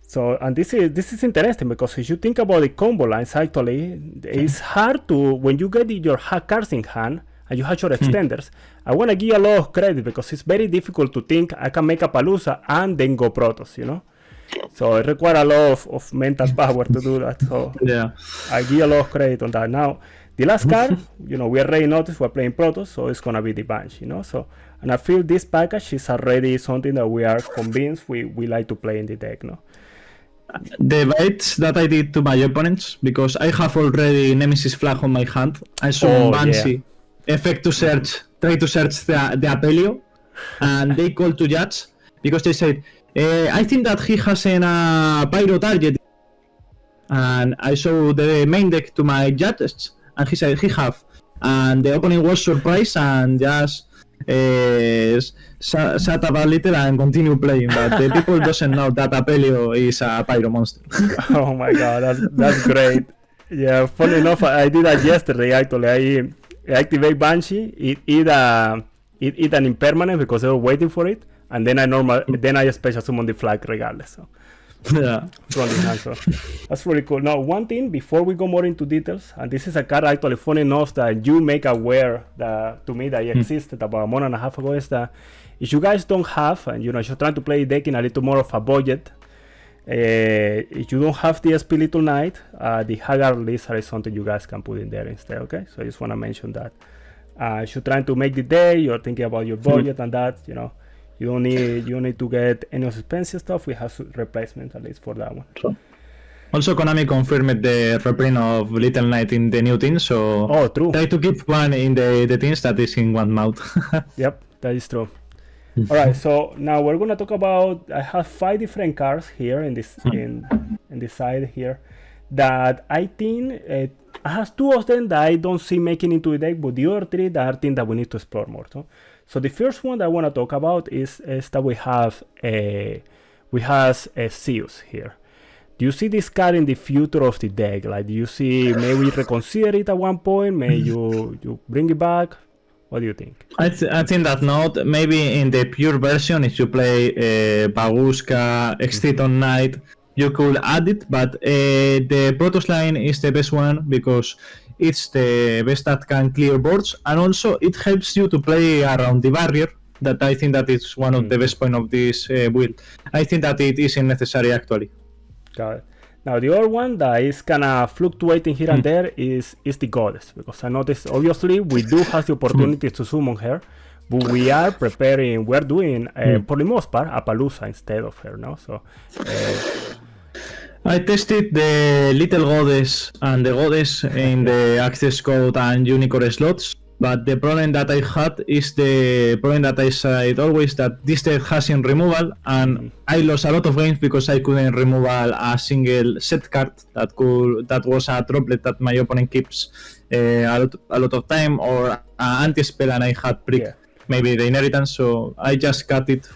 So, and this is interesting, because if you think about the combo lines, actually, it's hard to, when you get your cards in hand and you have your extenders, I want to give you a lot of credit, because it's very difficult to think I can make a Apaloosa and then go Protoss, you know? So it requires a lot of mental power to do that. So I give a lot of credit on that. Now, the last card, we already noticed we're playing Protoss, so it's going to be the Banshee, So, and I feel this package is already something that we are convinced we like to play in the deck, no? The baits that I did to my opponents, because I have already Nemesis Flag on my hand, I summon Banshee, effect to search, try to search the Apelio, and they call to judge, because they said, I think that he has a Pyro target, and I show the main deck to my judges, and he said he have, and the opponent was surprised and just shut up a little and continue playing, but the people doesn't know that Apelio is a Pyro monster. Oh my god, that's great. Yeah, funny enough, I did that yesterday actually. I activate Banshee, it eat an impermanent because they were waiting for it, and then I special summon the flag regardless. So. Yeah. So that's really cool. Now, one thing before we go more into details, and this is a card actually funny enough that you make aware that to me that it existed about a month and a half ago, is that if you guys don't have, and if you're trying to play deck in a little more of a budget, if you don't have the SP Little Knight, the Haggard Lizard is something you guys can put in there instead, okay? So I just want to mention that. If you're trying to make the day, you're thinking about your budget and that, you don't need to get any expensive stuff. We have replacement at least for that one. Sure. Also, Konami confirmed the reprint of Little Knight in the new team, so true. Try to keep one in the teams that is in one mouth. Yep, that is true. Alright, so now we're gonna talk about, I have 5 different cards here in this in this side here that I think I have 2 of them that I don't see making into the deck, but the other 3 that are things that we need to explore more. So the first one that I want to talk about is that we we have Zeus here. Do you see this card in the future of the deck? Like, do you see maybe reconsider it at one point? May you bring it back? What do you think? I think that not. Maybe in the pure version, if you play Baguska, Exciton Knight, you could add it. But the Protoss line is the best one because it's the best that can clear boards, and also it helps you to play around the barrier. That I think that is one of the best point of this build. I think that it isn't necessary actually. Got it. Now the other one that is kind of fluctuating here and there is the goddess, because I noticed obviously we do have the opportunity to summon her, but we are preparing, we're doing for the most part a Palooza instead of her now. So I tested the little goddess and the goddess in the access code and unicorn slots. But the problem that I had is the problem that I said always, that this deck has in removal, and I lost a lot of games because I couldn't remove a single set card that was a droplet that my opponent keeps a lot of time, or an anti-spell, and I had prick, maybe the inheritance, so I just cut it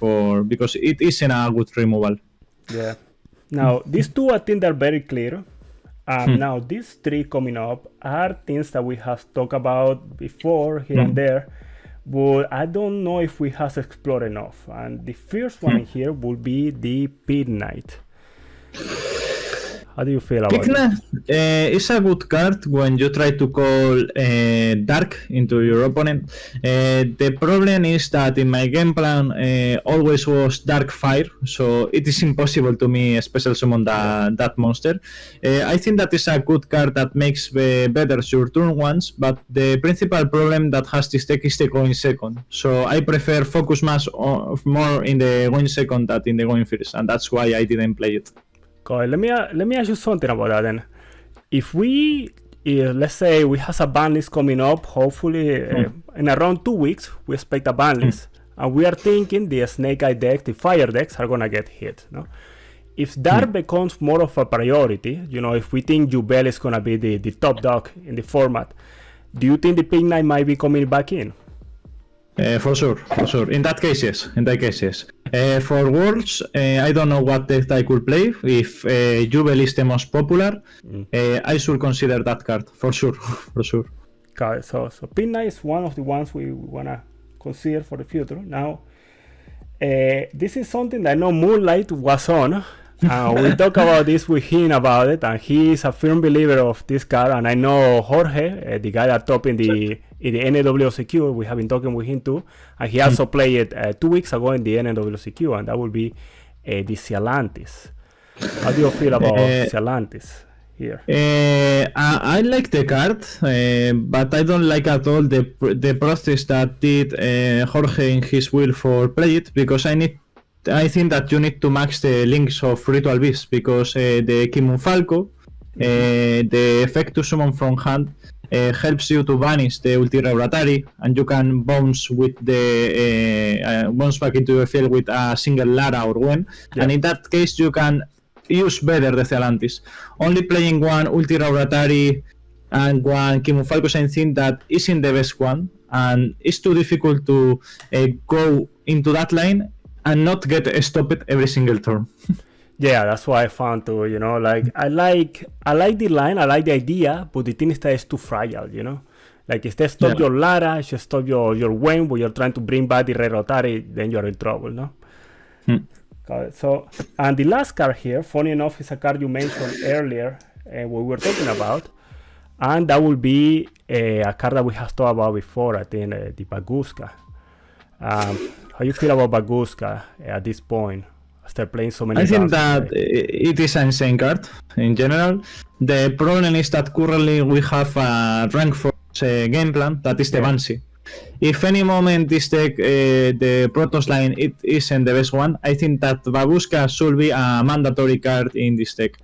because it isn't a good removal. Yeah. Now these two I think they're very clear. Now these three coming up are things that we have talked about before here and there, but I don't know if we have explored enough. And the first one here will be the Pit Knight. How do you feel about it? It's a good card when you try to call Dark into your opponent. The problem is that in my game plan always was Dark Fire, so it is impossible to me special summon that monster. I think that is a good card that makes better your turn ones, but the principal problem that has this deck is the going second. So I prefer focus more in the going second than in the going first, and that's why I didn't play it. Okay, let me ask you something about that then. If let's say we have a ban list coming up, hopefully in around 2 weeks, we expect a ban list, and we are thinking the Snake Eye deck, the Fire decks are gonna get hit. No? If that becomes more of a priority, if we think Jubel is gonna be the top dog in the format, do you think the Pig Knight might be coming back in? For sure. In that case, yes. For Worlds, I don't know what deck I could play. If Jubel is the most popular, I should consider that card, for sure. Got it. So Pit Knight is one of the ones we wanna consider for the future. Now, this is something that I know Moonlight was on. We talk about this with him about it, and he is a firm believer of this card. And I know Jorge, the guy that top in the EUWCQ, we have been talking with him too, and he also played it 2 weeks ago in the EUWCQ, and that will be the Cialantis. How do you feel about Cialantis here? I like the card, but I don't like at all the process that did Jorge in his will for play it, because I think that you need to max the links of Ritual Beast, because the Kimunfalco, the effect to summon from hand, helps you to banish the ulti-regulatory, and you can bounce with the bounce back into your field with a single Lara or Gwen, and in that case you can use better the Cialantis. Only playing one ulti-regulatory and one Kimunfalco, I think that isn't the best one, and it's too difficult to go into that line and not get stopped every single turn. Yeah, that's what I found too, like I like the line, I like the idea, but the thing is that it's too fragile, Like if they stop your Lara, if you stop your Wayne, when you're trying to bring back the Rerotari, then you're in trouble, no? Got it. So, and the last card here, funny enough, is a card you mentioned earlier, what we were talking about, and that will be a card that we have talked about before, I think, the Baguska. How you feel about Baguska at this point after playing so many? I think that it is an insane card in general. The problem is that currently we have a rank 4 game plan that is the Banshee. If any moment this deck, the Protoss line, it isn't the best one, I think that Babushka should be a mandatory card in this deck.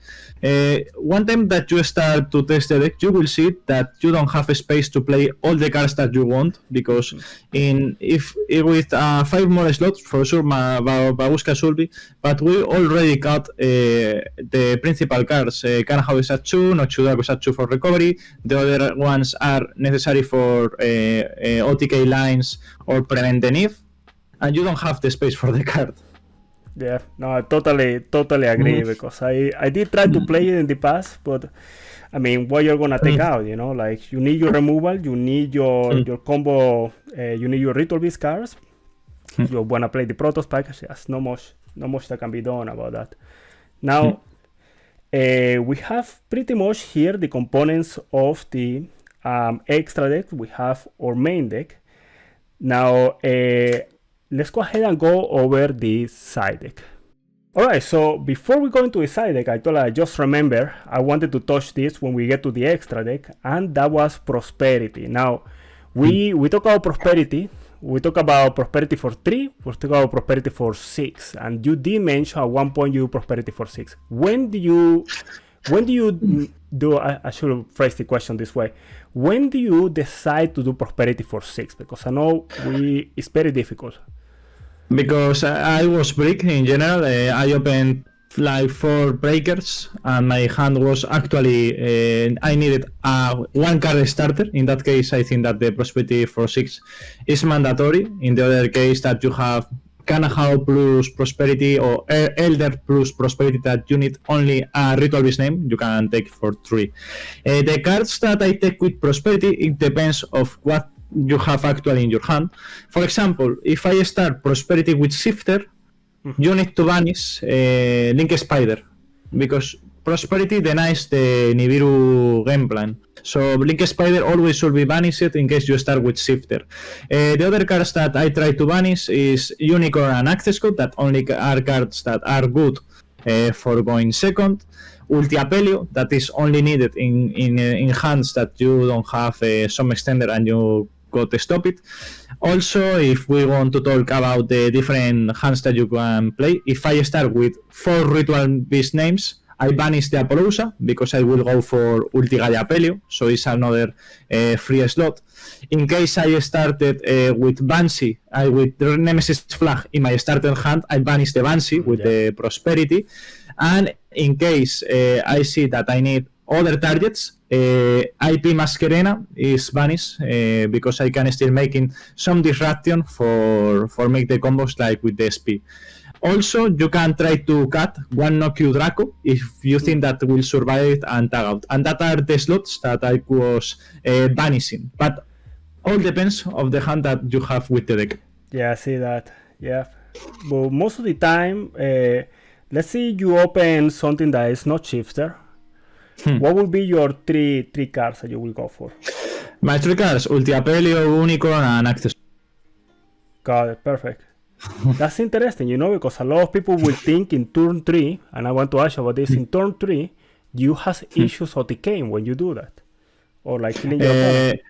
One time that you start to test the deck, you will see that you don't have a space to play all the cards that you want, because if with 5 more slots, for sure Babushka should be, but we already got the principal cards. Cannahawk is at 2, Nochudaku is at 2 for recovery, the other ones are necessary for OTK lines or prevent the NIF, and you don't have the space for the card. Yeah, no, I totally agree because I did try to play it in the past, but I mean, what you're gonna take out, you know, like you need your removal, you need your combo, you need your ritual beast cards. You wanna play the Protoss package, yes, no much that can be done about that. Now, we have pretty much here the components of the extra deck. We have our main deck. Now, let's go ahead and go over the side deck. Alright, so before we go into the side deck, I just remember I wanted to touch this when we get to the extra deck, and that was Prosperity. Now, we talk about Prosperity. We talk about Prosperity for 3, we talk about Prosperity for 6, and you did mention at one point you Prosperity for 6. When do you do, I should phrase the question this way, when do you decide to do Prosperity for 6? Because I know it's very difficult. Because I was brick in general, I opened like 4 breakers, and my hand was actually I needed a 1 card starter. In that case, I think that the Prosperity for 6 is mandatory. In the other case, that you have Cannahawk plus Prosperity or Elder plus Prosperity, that you need only a Ritual Beast name, you can take for 3. The cards that I take with Prosperity, it depends of what you have actually in your hand. For example, if I start Prosperity with Shifter, you need to banish Link Spider, because Prosperity denies the Nibiru game plan. So Link Spider always should be banished in case you start with Shifter. The other cards that I try to banish is Unicorn and Access Code, that only are cards that are good for going second. Ulti-Apelio, that is only needed in hands that you don't have some extender and you got to stop it. Also, if we want to talk about the different hands that you can play, if I start with 4 Ritual Beast names, I banish the Apollousa because I will go for Ulti-Apelio, so it's another free slot. In case I started with Banshee, with the Nemesis Flag in my starter hand, I banish the Banshee with the Prosperity. And in case I see that I need other targets, IP Masquerena is banished because I can still making some disruption for make the combos like with the SP. Also, you can try to cut 1 Nokia Draco if you think that will survive it and tag out. And that are the slots that I was banishing. But all depends of the hand that you have with the deck. Yeah, I see that. Yeah. But most of the time, let's say you open something that is not Shifter. What will be your three cards that you will go for? My 3 cards, Ulti-Apelio, Unicorn, and Access. Got it, perfect. That's interesting, you know, because a lot of people will think in turn 3, and I want to ask you about this, in turn 3, you have issues of decaying when you do that? Or like killing your opponent?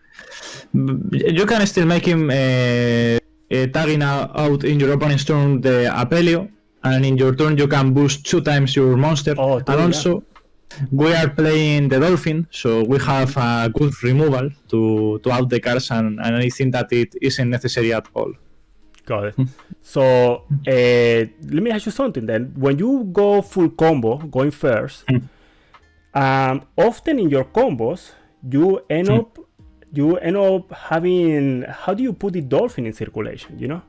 You can still make him tagging out in your opponent's turn the Apelio, and in your turn you can boost 2 times your monster. And also, we are playing the Dolphin, so we have a good removal to out the cards, and I think that it isn't necessary at all. Got it. So let me ask you something then. When you go full combo, going first, often in your combos, you end up having, how do you put the Dolphin in circulation, you know?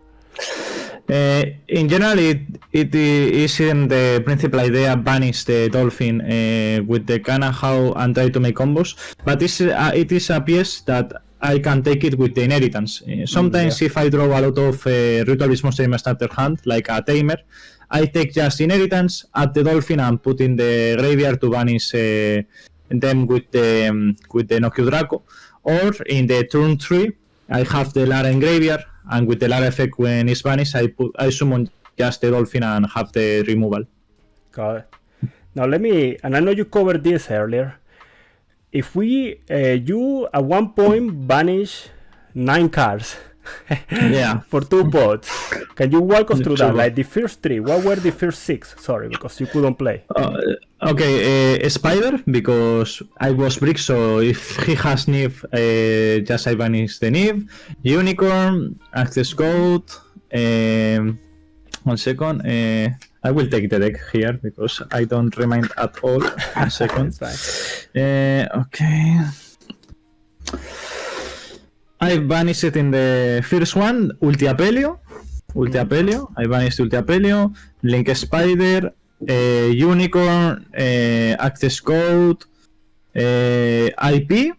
In general, it is in the principal idea banish the Dolphin with the Cannahawk and try to make combos, but it is a piece that I can take it with the inheritance. Sometimes if I draw a lot of Ritual Beast monster in my starter hand, like a Tamer, I take just inheritance, add the Dolphin and put in the graveyard to banish them with the Nokia Draco. Or in the turn 3, I have the Lara in graveyard, and with the Lara effect when it's banished, I summon just the Dolphin and have the removal. Got it. Now and I know you covered this earlier. If you at one point banish 9 cards for 2 bots, can you walk us through that? Like the first 3, what were the first 6? Sorry, because you couldn't play. Okay, Spider, because I was brick, so if he has Niv, just I banish the Niv. Unicorn, Access Code, 1 second, I will take the deck here because I don't remind at all. 1 second. Okay. I banished it in the first one, Ulti-Apelio. Ulti-Apelio. I banished Ulti-Apelio, Link Spider, Unicorn, Access Code, IP,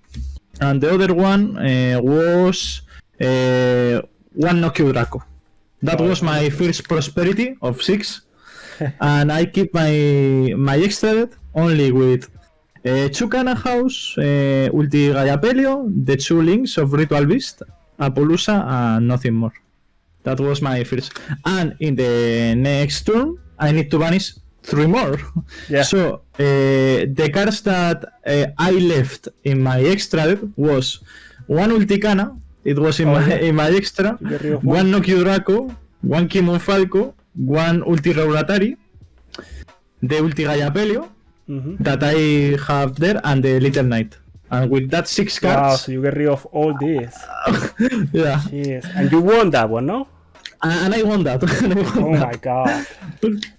and the other one was one Nokia Draco. That was my first prosperity of 6, and I keep my extra deck only with 2 Cannahawks, ulti-Gaiapelio, the 2 links of Ritual Beast, Apollousa, and nothing more. That was my first. And in the next turn, I need to banish 3 more. Yeah. So the cards that I left in my extra deck was 1 ulti-canna. It was in my extra. 1 Nokia Draco, 1 Kimon Falco, 1 ulti-Rauratari, the ulti-Gaiapelio that I have there, and the Little Knight. And with that 6 cards. Wow, so you get rid of all this. Yeah. Jeez. And you won that one, no? And I won that. Oh my god.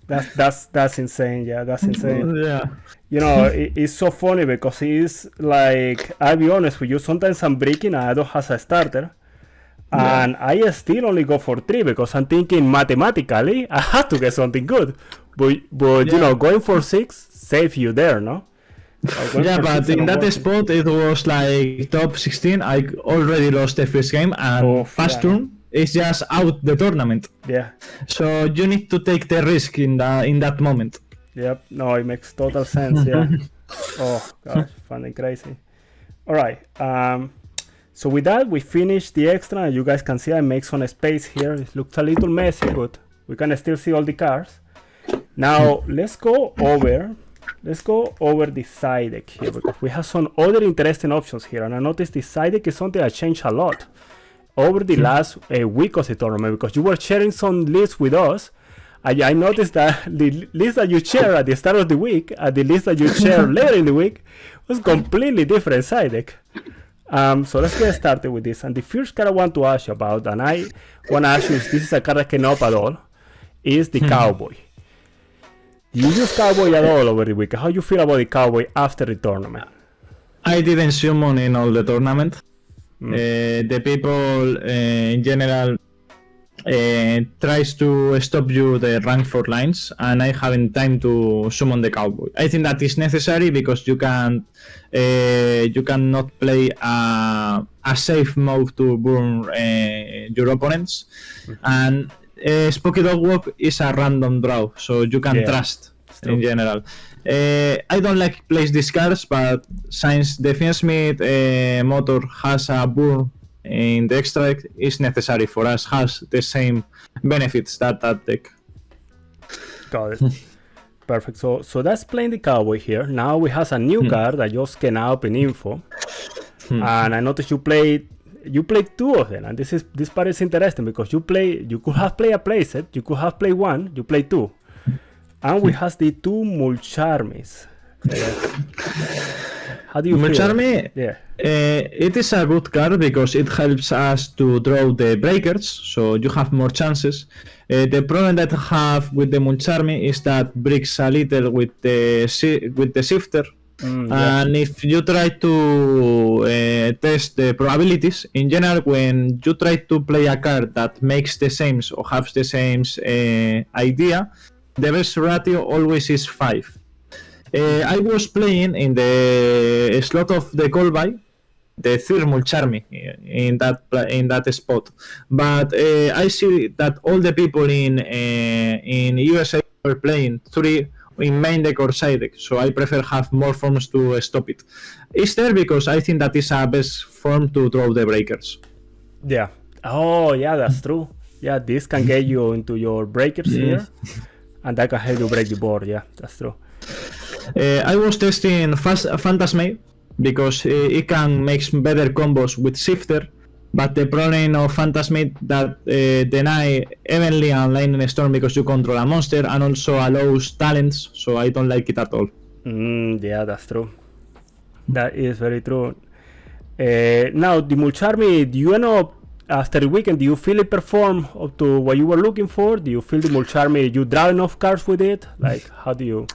That's insane. Yeah, that's insane. Yeah. You know, it's so funny because it's like, I'll be honest with you, sometimes I'm breaking and I don't have a starter. And I still only go for 3 because I'm thinking mathematically I have to get something good. But you know, going for 6 save you there, no? Yeah, but in that spot it was like top 16. I already lost the first game, and past turn is just out the tournament. Yeah. So you need to take the risk in that moment. Yep. No, it makes total sense. Yeah. Oh gosh, fun and crazy. All right. So with that, we finished the extra. You guys can see I make some space here. It looks a little messy, but we can still see all the cards. Now let's go over the side deck here, because we have some other interesting options here. And I noticed the side deck is something that changed a lot over the last week of the tournament, because you were sharing some lists with us. I noticed that the list that you share at the start of the week and the list that you share later in the week was completely different side deck. So let's get started with this. And the first card I want to ask you about, and I want to ask you if this is a card that came up at all, is the Cowboy. Do you use Cowboy at all over the week? How do you feel about the Cowboy after the tournament? I didn't summon in all the tournament. The people in general tries to stop you the rank 4 lines, and I haven't time to summon the Cowboy. I think that is necessary because you cannot play a safe move to burn your opponents, and Spooky Dog Walk is a random draw, so you can trust in general. I don't like place these cards, but since the Fiendsmith motor has a burn in the extra deck, is necessary for us, has the same benefits that deck. Got it. Perfect. So that's playing the Cowboy here. Now we have a new card that just came up in info, and I noticed you played 2 of them, and this part is interesting because you could have played a playset, you could have played 1, you played 2, and we have the 2 Mulcharmies. How do you feel? Mulcharmy? Yeah. It is a good card because it helps us to draw the breakers, so you have more chances. The problem that I have with the Mulcharmy is that breaks a little with the shifter. And if you try to test the probabilities, in general, when you try to play a card that makes the same or has the same idea, the best ratio always is 5. I was playing in the slot of the call-by the third Mulcharmy in that spot, but I see that all the people in USA are playing 3 in main deck or side deck, so I prefer have more forms to stop it. It's there because I think that is a best form to draw the breakers. Yeah. Oh yeah, that's true. Yeah, this can get you into your breakers here, and that can help you break the board. Yeah, that's true. I was testing Phantasmate because it can make better combos with shifter, but the problem of Phantasmate that deny evenly and lightning storm because you control a monster, and also allows talents, so I don't like it at all. Yeah, that's true. That is very true. Now the Mulcharmy, do you know, after the weekend, do you feel it perform up to what you were looking for? Do you feel the Mulcharmy, you draw enough cards with it? Like, how do you?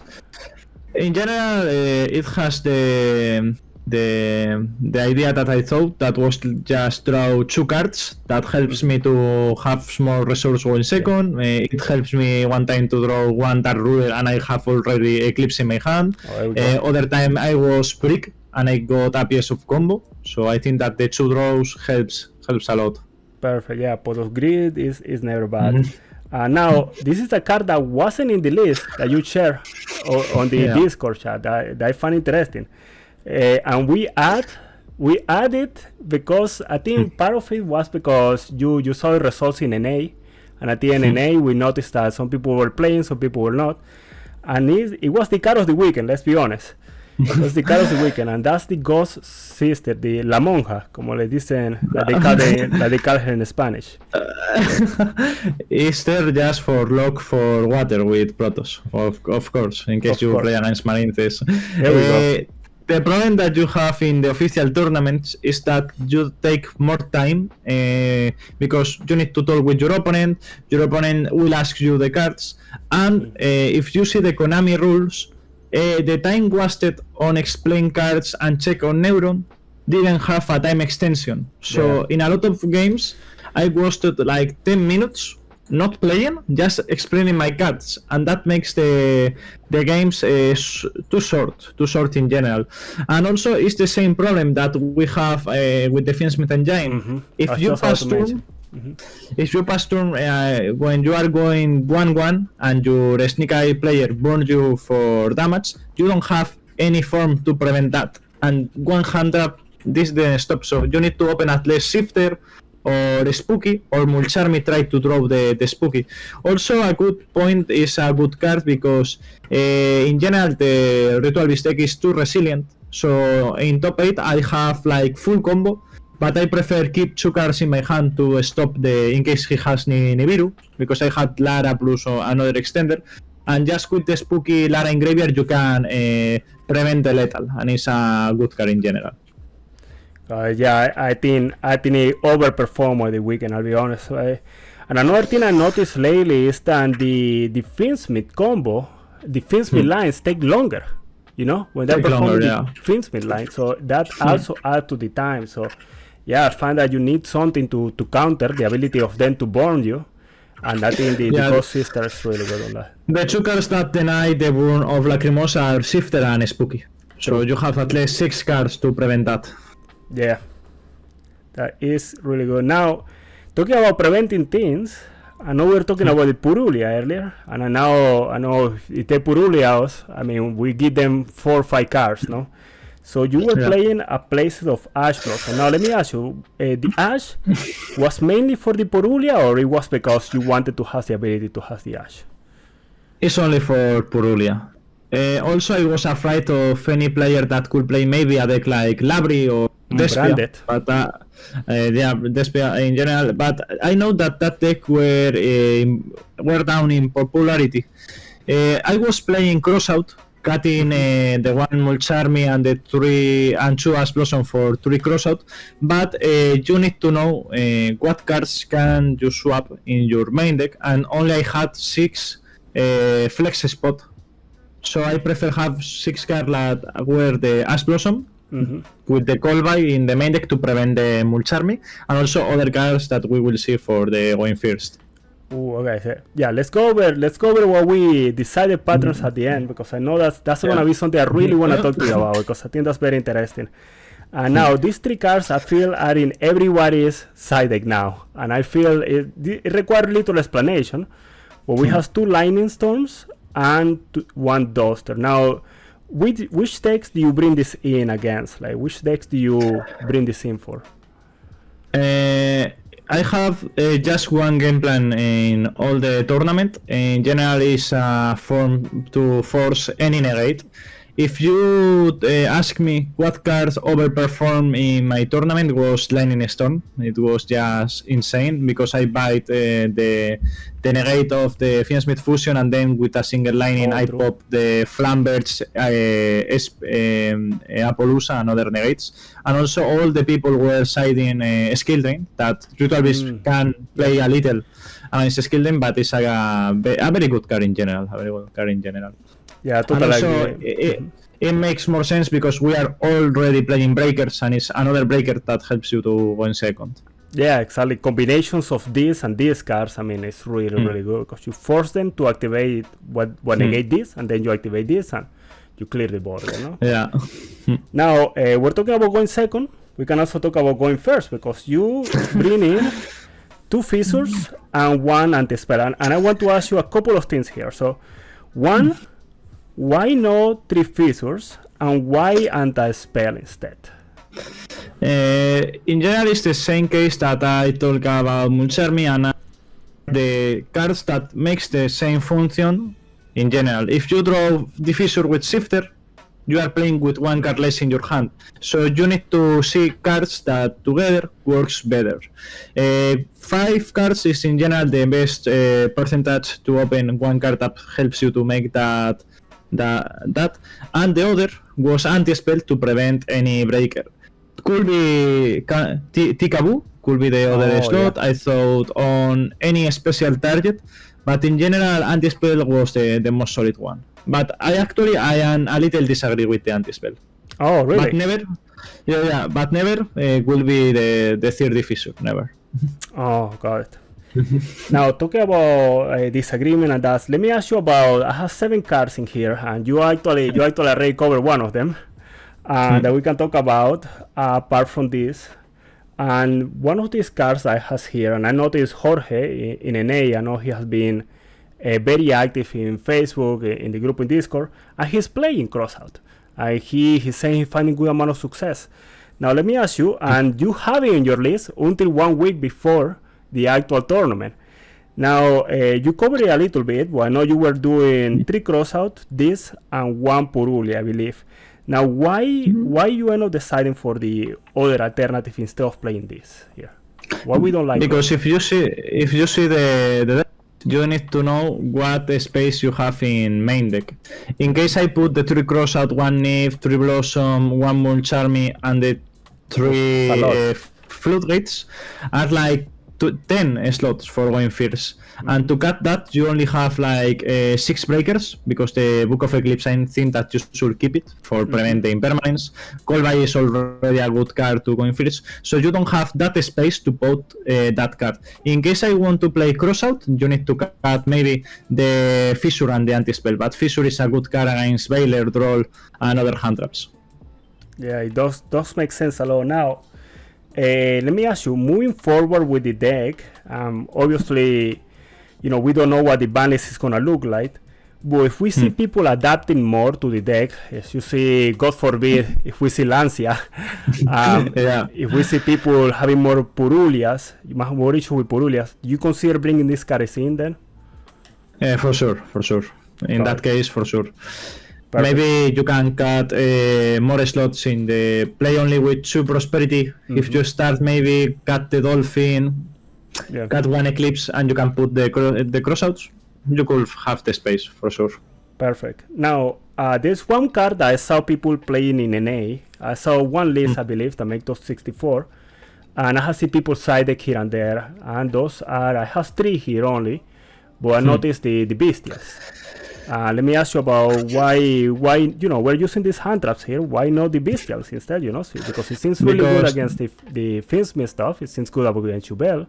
In general, it has the the idea that I thought that was just draw 2 cards. That helps me to have small resource 1 second. It helps me one time to draw 1 Dark Ruler and I have already Eclipse in my hand. Other time I was Brick and I got a piece of combo. So I think that the 2 draws helps a lot. Perfect. Yeah, Pot of Greed is never bad. Now, this is a card that wasn't in the list that you share on the Discord chat. That I find interesting. And we add it because I think part of it was because you saw the results in NA, and at the NA we noticed that some people were playing, some people were not, and it was the card of the weekend. Let's be honest, it was the card of the weekend, and that's the Ghost Sister, the La Monja, como le dicen, that they call her in Spanish. Is there just for lock for water with Protoss, of course, in case you play against Marines. There we go. The problem that you have in the official tournaments is that you take more time because you need to talk with your opponent will ask you the cards, and if you see the Konami rules, the time wasted on explain cards and check on Neuron didn't have a time extension. So in a lot of games, I wasted like 10 minutes not playing, just explaining my cards, and that makes the games too short in general. And also it's the same problem that we have with the Fiendsmith Engine. If you pass turn when you are going 1-1 and your Sneak Eye player burns you for damage, you don't have any form to prevent that, and 100 this didn't stop, so you need to open at least Shifter or Spooky, or Mulcharmy try to draw the Spooky. Also, a good point is a good card because in general the Ritual Beast deck is too resilient. So in top 8 I have like full combo, but I prefer keep 2 cards in my hand to stop in case he has Nibiru, because I had Lara plus another extender, and just with the Spooky Lara in graveyard you can prevent the lethal, and it's a good card in general. I think it overperformed on the weekend, I'll be honest. And another thing I noticed lately is that the Fiendsmith combo, the Fiendsmith lines take longer, you know, when they're performing the Fiendsmith line. So that also adds to the time. So yeah, I find that you need something to counter the ability of them to burn you. And I think the Ghost Sister is really good on that. The 2 cards that deny the burn of Lacrimosa are Shifter and Spooky. So you have at least 6 cards to prevent that. Yeah, that is really good. Now, talking about preventing things, I know we were talking about the Purulia earlier, and I know if they Purulia us, I mean, we give them 4 or 5 cards, no? So you were playing a place of Ash Blossom. Now, let me ask you, the Ash was mainly for the Purulia, or it was because you wanted to have the ability to have the Ash? It's only for Purulia. Also, I was afraid of any player that could play maybe a deck like Labri or Despia, but Despia in general. But I know that deck were down in popularity. I was playing Crossout, cutting the 1 Mulcharmy and the 3 and 2 Ash Blossom for 3 Crossout. But you need to know what cards can you swap in your main deck, and only I had 6 flex spot. So I prefer have 6 cards that were the Ash Blossom with the Callby in the main deck to prevent the Mulcharmy, and also other cards that we will see for the going first. Okay. So, yeah, let's go over what we decided patterns at the end, because I know that's gonna be something I really want to talk to you about, because I think that's very interesting. And now these 3 cards I feel are in everybody's side deck now, and I feel it requires little explanation. But we have 2 Lightning Storms and 1 Duster. Now, which decks do you bring this in against? Like, which decks do you bring this in for? I have just 1 game plan in all the tournament. In general, is a form to force any negate. If you ask me what cards overperform in my tournament, was Lightning Storm. It was just insane because I bite the negate of the Fiendsmith Fusion, and then with a single lightning I pop the Flamberge, Appaloosa and other negates. And also all the people were siding Skill Drain, that Ritual Beast can play a little against Skill Drain, but it's a very good card in general. Yeah, totally. Also, it makes more sense because we are already playing breakers, and it's another breaker that helps you to go in second. Yeah, exactly. Combinations of this and these cards, I mean, it's really, really good because you force them to activate what negate this, and then you activate this, and you clear the board, you know? Yeah. Now, we're talking about going second. We can also talk about going first because you bring in 2 fissures and 1 anti-spell. And I want to ask you a couple of things here. So, one, why not 3 fissures and why anti-spell instead? In general, it's the same case that I talk about Mulchermi and the cards that makes the same function in general. If you draw the fissure with Shifter, you are playing with 1 card less in your hand. So you need to see cards that together works better. 5 cards is in general the best percentage to open 1 card that helps you to make that. And the other was anti-spell to prevent any breaker. Could be Tikaboo, could be the other slot. Yeah. I thought on any special target, but in general anti-spell was the most solid one. But I am a little disagree with the anti-spell. Oh, really? But never, but never will be the third fissure, never. Oh, got it. Now, talking about disagreement and that, let me ask you about, I have 7 cards in here, and you actually already covered one of them that we can talk about apart from this. And one of these cards I have here, and I noticed Jorge in NA, I know he has been very active in Facebook, in the group in Discord, and he's playing Crossout. He's saying he's finding good amount of success. Now, let me ask you, and you have it in your list until 1 week before the actual tournament. Now, you covered it a little bit. Well, I know you were doing 3 Crossout, this, and 1 Puruli, I believe. Now, why you end up deciding for the other alternative instead of playing this here? Why we don't like because if you see the you need to know what space you have in main deck. In case I put the 3 Crossout, 1 Nif, 3 Blossom, 1 Mulcharmy, and the 3 Floodgates are like 10 slots for going first. And to cut that, you only have like 6 breakers, because the Book of Eclipse, I think that you should keep it for prevent the impermanence. Callby is already a good card to going first, so you don't have that space to put that card. In case I want to play Crossout, you need to cut maybe the Fissure and the Anti-Spell, but Fissure is a good card against Veiler, Droll, and other hand traps. Yeah, it does make sense a lot. Now, let me ask you, moving forward with the deck, obviously, you know, we don't know what the ban list is going to look like, but if we see people adapting more to the deck, as you see, God forbid, if we see Lancia, if we see people having more Purulias, more issue with Purulias, you consider bringing these cards in then? For sure. In that case, for sure. Perfect. Maybe you can cut more slots in the play only with 2 Prosperity. If you start, maybe cut the Dolphin, cut 1 Eclipse, and you can put the Crossouts. You could have the space for sure. Perfect. Now, there's one card that I saw people playing in NA. I saw one list, I believe, that makes those 64. And I have seen people side deck here and there. And those are, I have 3 here only. But I noticed the Bestials. Let me ask you about why you know, we're using these hand traps here. Why not the Bestials instead, you know? So, because it seems really good against the Finsmith stuff. It seems good against Jubel,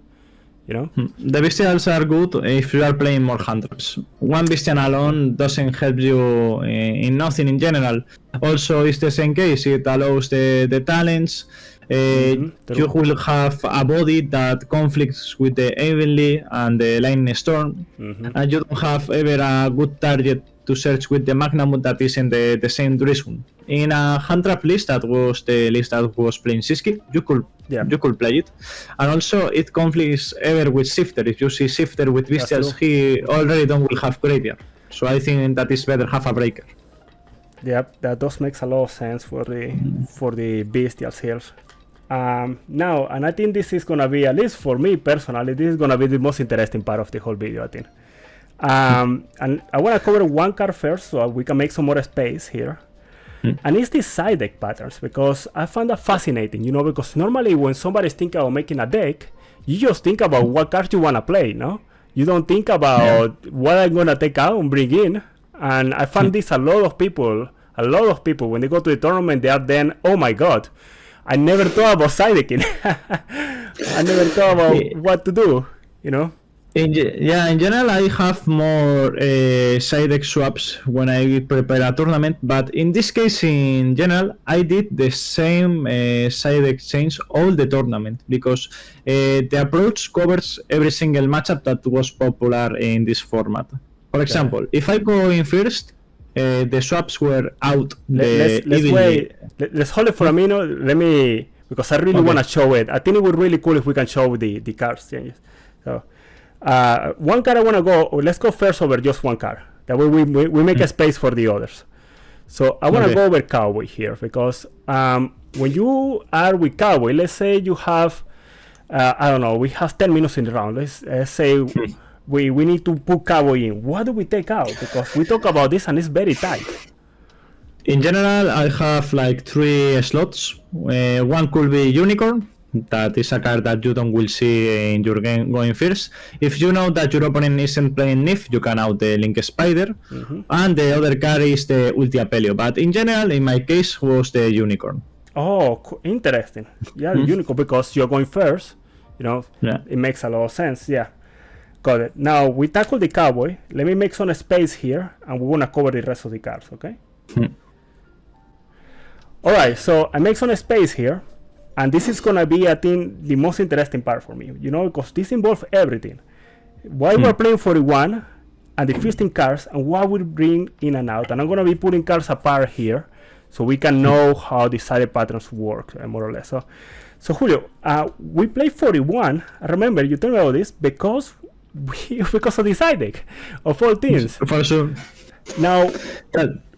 you know? The Bestials are good if you are playing more hand traps. One Bestial alone doesn't help you in nothing in general. Also, it's the same case. It allows the talents. You will have a body that conflicts with the Evenly and the Lightning Storm, and you don't have ever a good target to search with the Magnamut that is in the same direction. In a hand trap list, that was the list that was playing Siski, you could play it. And also it conflicts ever with Shifter. If you see Shifter with Bestials, he already don't will have Graveyard. So I think that is better have a breaker. Yep, that does makes a lot of sense for the Bestials here. Now, and I think this is gonna be, at least for me personally, this is gonna be the most interesting part of the whole video, I think. And I wanna cover one card first, so we can make some more space here. And it's the side deck patterns, because I find that fascinating, you know, because normally when somebody's thinking about making a deck, you just think about what cards you wanna play, no? You don't think about what I'm gonna take out and bring in. And I find this a lot a lot of people, when they go to the tournament, they are then, oh my god, I never thought about side decking. I never thought about what to do, you know? In general, I have more side deck swaps when I prepare a tournament, but in this case, in general, I did the same side deck change all the tournament because the approach covers every single matchup that was popular in this format. For example, if I go in first, the swaps were out. Let's hold it for a minute. Because I really want to show it. I think it would be really cool if we can show the cards changes. So. One card I want to go. Let's go first over just one card. That way we make a space for the others. So I want to go over Cowboy here because when you are with Cowboy, let's say you have I don't know, we have 10 minutes in the round. Let's say we need to put Cowboy in. What do we take out? Because we talk about this and it's very tight. In general, I have like 3 slots. One could be Unicorn. That is a card that you don't will see in your game going first. If you know that your opponent isn't playing Nif, you can out the Link Spider, and the other card is the Ulti-Apelio. But in general, in my case, was the Unicorn. Oh, interesting. Yeah, the Unicorn, because you're going first, you know, it makes a lot of sense. Yeah, got it. Now we tackle the Cowboy. Let me make some space here, and we're gonna cover the rest of the cards, okay? All right, so I make some space here. And this is gonna be, I think, the most interesting part for me, you know, because this involves everything. Why we're playing 41 and the 15 cards, and what we bring in and out. And I'm gonna be putting cards apart here, so we can know how the sided patterns work, more or less. So Julio, we play 41. I remember you told me about this because of the side deck of all things. For sure. Now,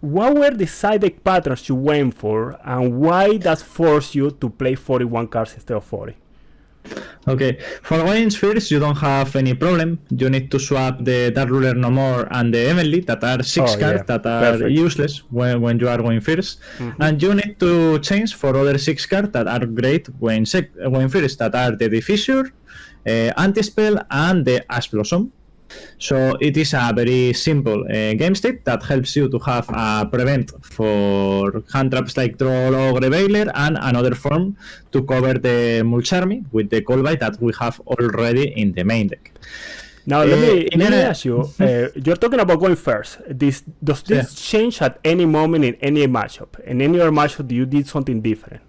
what were the side deck patterns you went for, and why that forced you to play 41 cards instead of 40? Okay, for going first, you don't have any problem. You need to swap the Dark Ruler No More and the Heavenly, that are 6 cards that are useless when you are going first. And you need to change for other 6 cards that are great when first, that are the Diffusor, Anti-Spell, and the Ash Blossom. So it is a very simple game state that helps you to have a prevent for hand traps like Troll, Ogre, Veiler, and another form to cover the Mulch Army with the Callbite that we have already in the main deck. Now let me ask you, you're talking about going first. Does this change at any moment in any matchup? In any other matchup, do you did something different?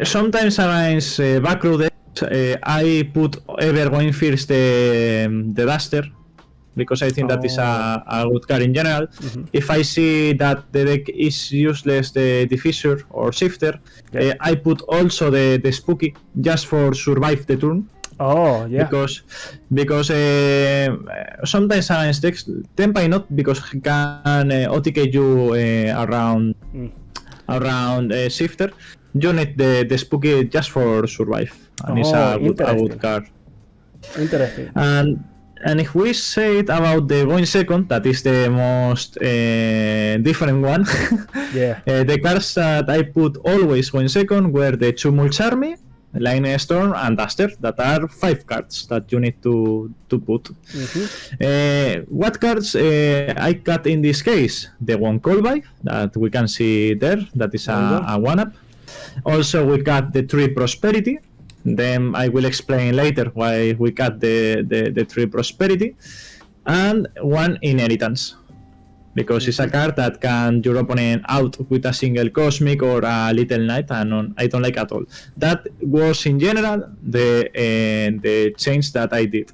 Sometimes against back row decks, I put ever going first the Duster, because I think that is a good card in general. If I see that the deck is useless, the Diffusor or Shifter, I put also the Spooky just for survive the turn. Oh yeah. Because sometimes against decks, Tempai not, because he can OTK you around Shifter. You need the Spooky just for survive, and it's a good card. Interesting. And if we say it about the going second, that is the most different one. The cards that I put always going second were the 2 Mulch Army, Lightning Storm, and Duster, that are 5 cards that you need to put. What cards I cut in this case? The 1 Callbite that we can see there, that is a 1-up. Also we cut the 3 Prosperity. Then I will explain later why we cut the 3 Prosperity. And 1 Inheritance, because it's a card that can your opponent out with a single Cosmic or a Little Knight, and I don't like at all. That was in general the change that I did.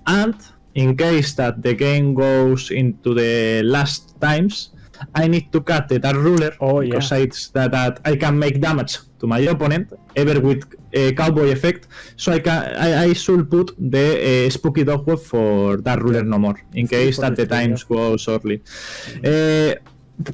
And in case that the game goes into the last times, I need to cut the Dark Ruler, because it's that I can make damage to my opponent ever with a Cowboy effect. So I should put the Spooky Dogwood for Dark Ruler No More in case that the times goes early.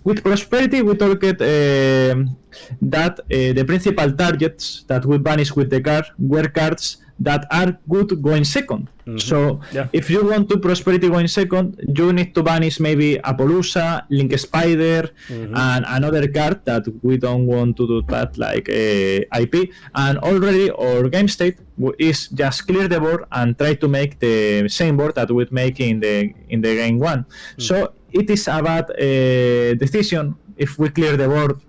With Prosperity, we talked that the principal targets that we banish with the card were cards that are good going second. So if you want to Prosperity going second, you need to banish maybe Apollousa, Link Spider, and another card that we don't want to do that, like IP. And already our game state is just clear the board and try to make the same board that we make in the game one. So it is a bad decision if we clear the board.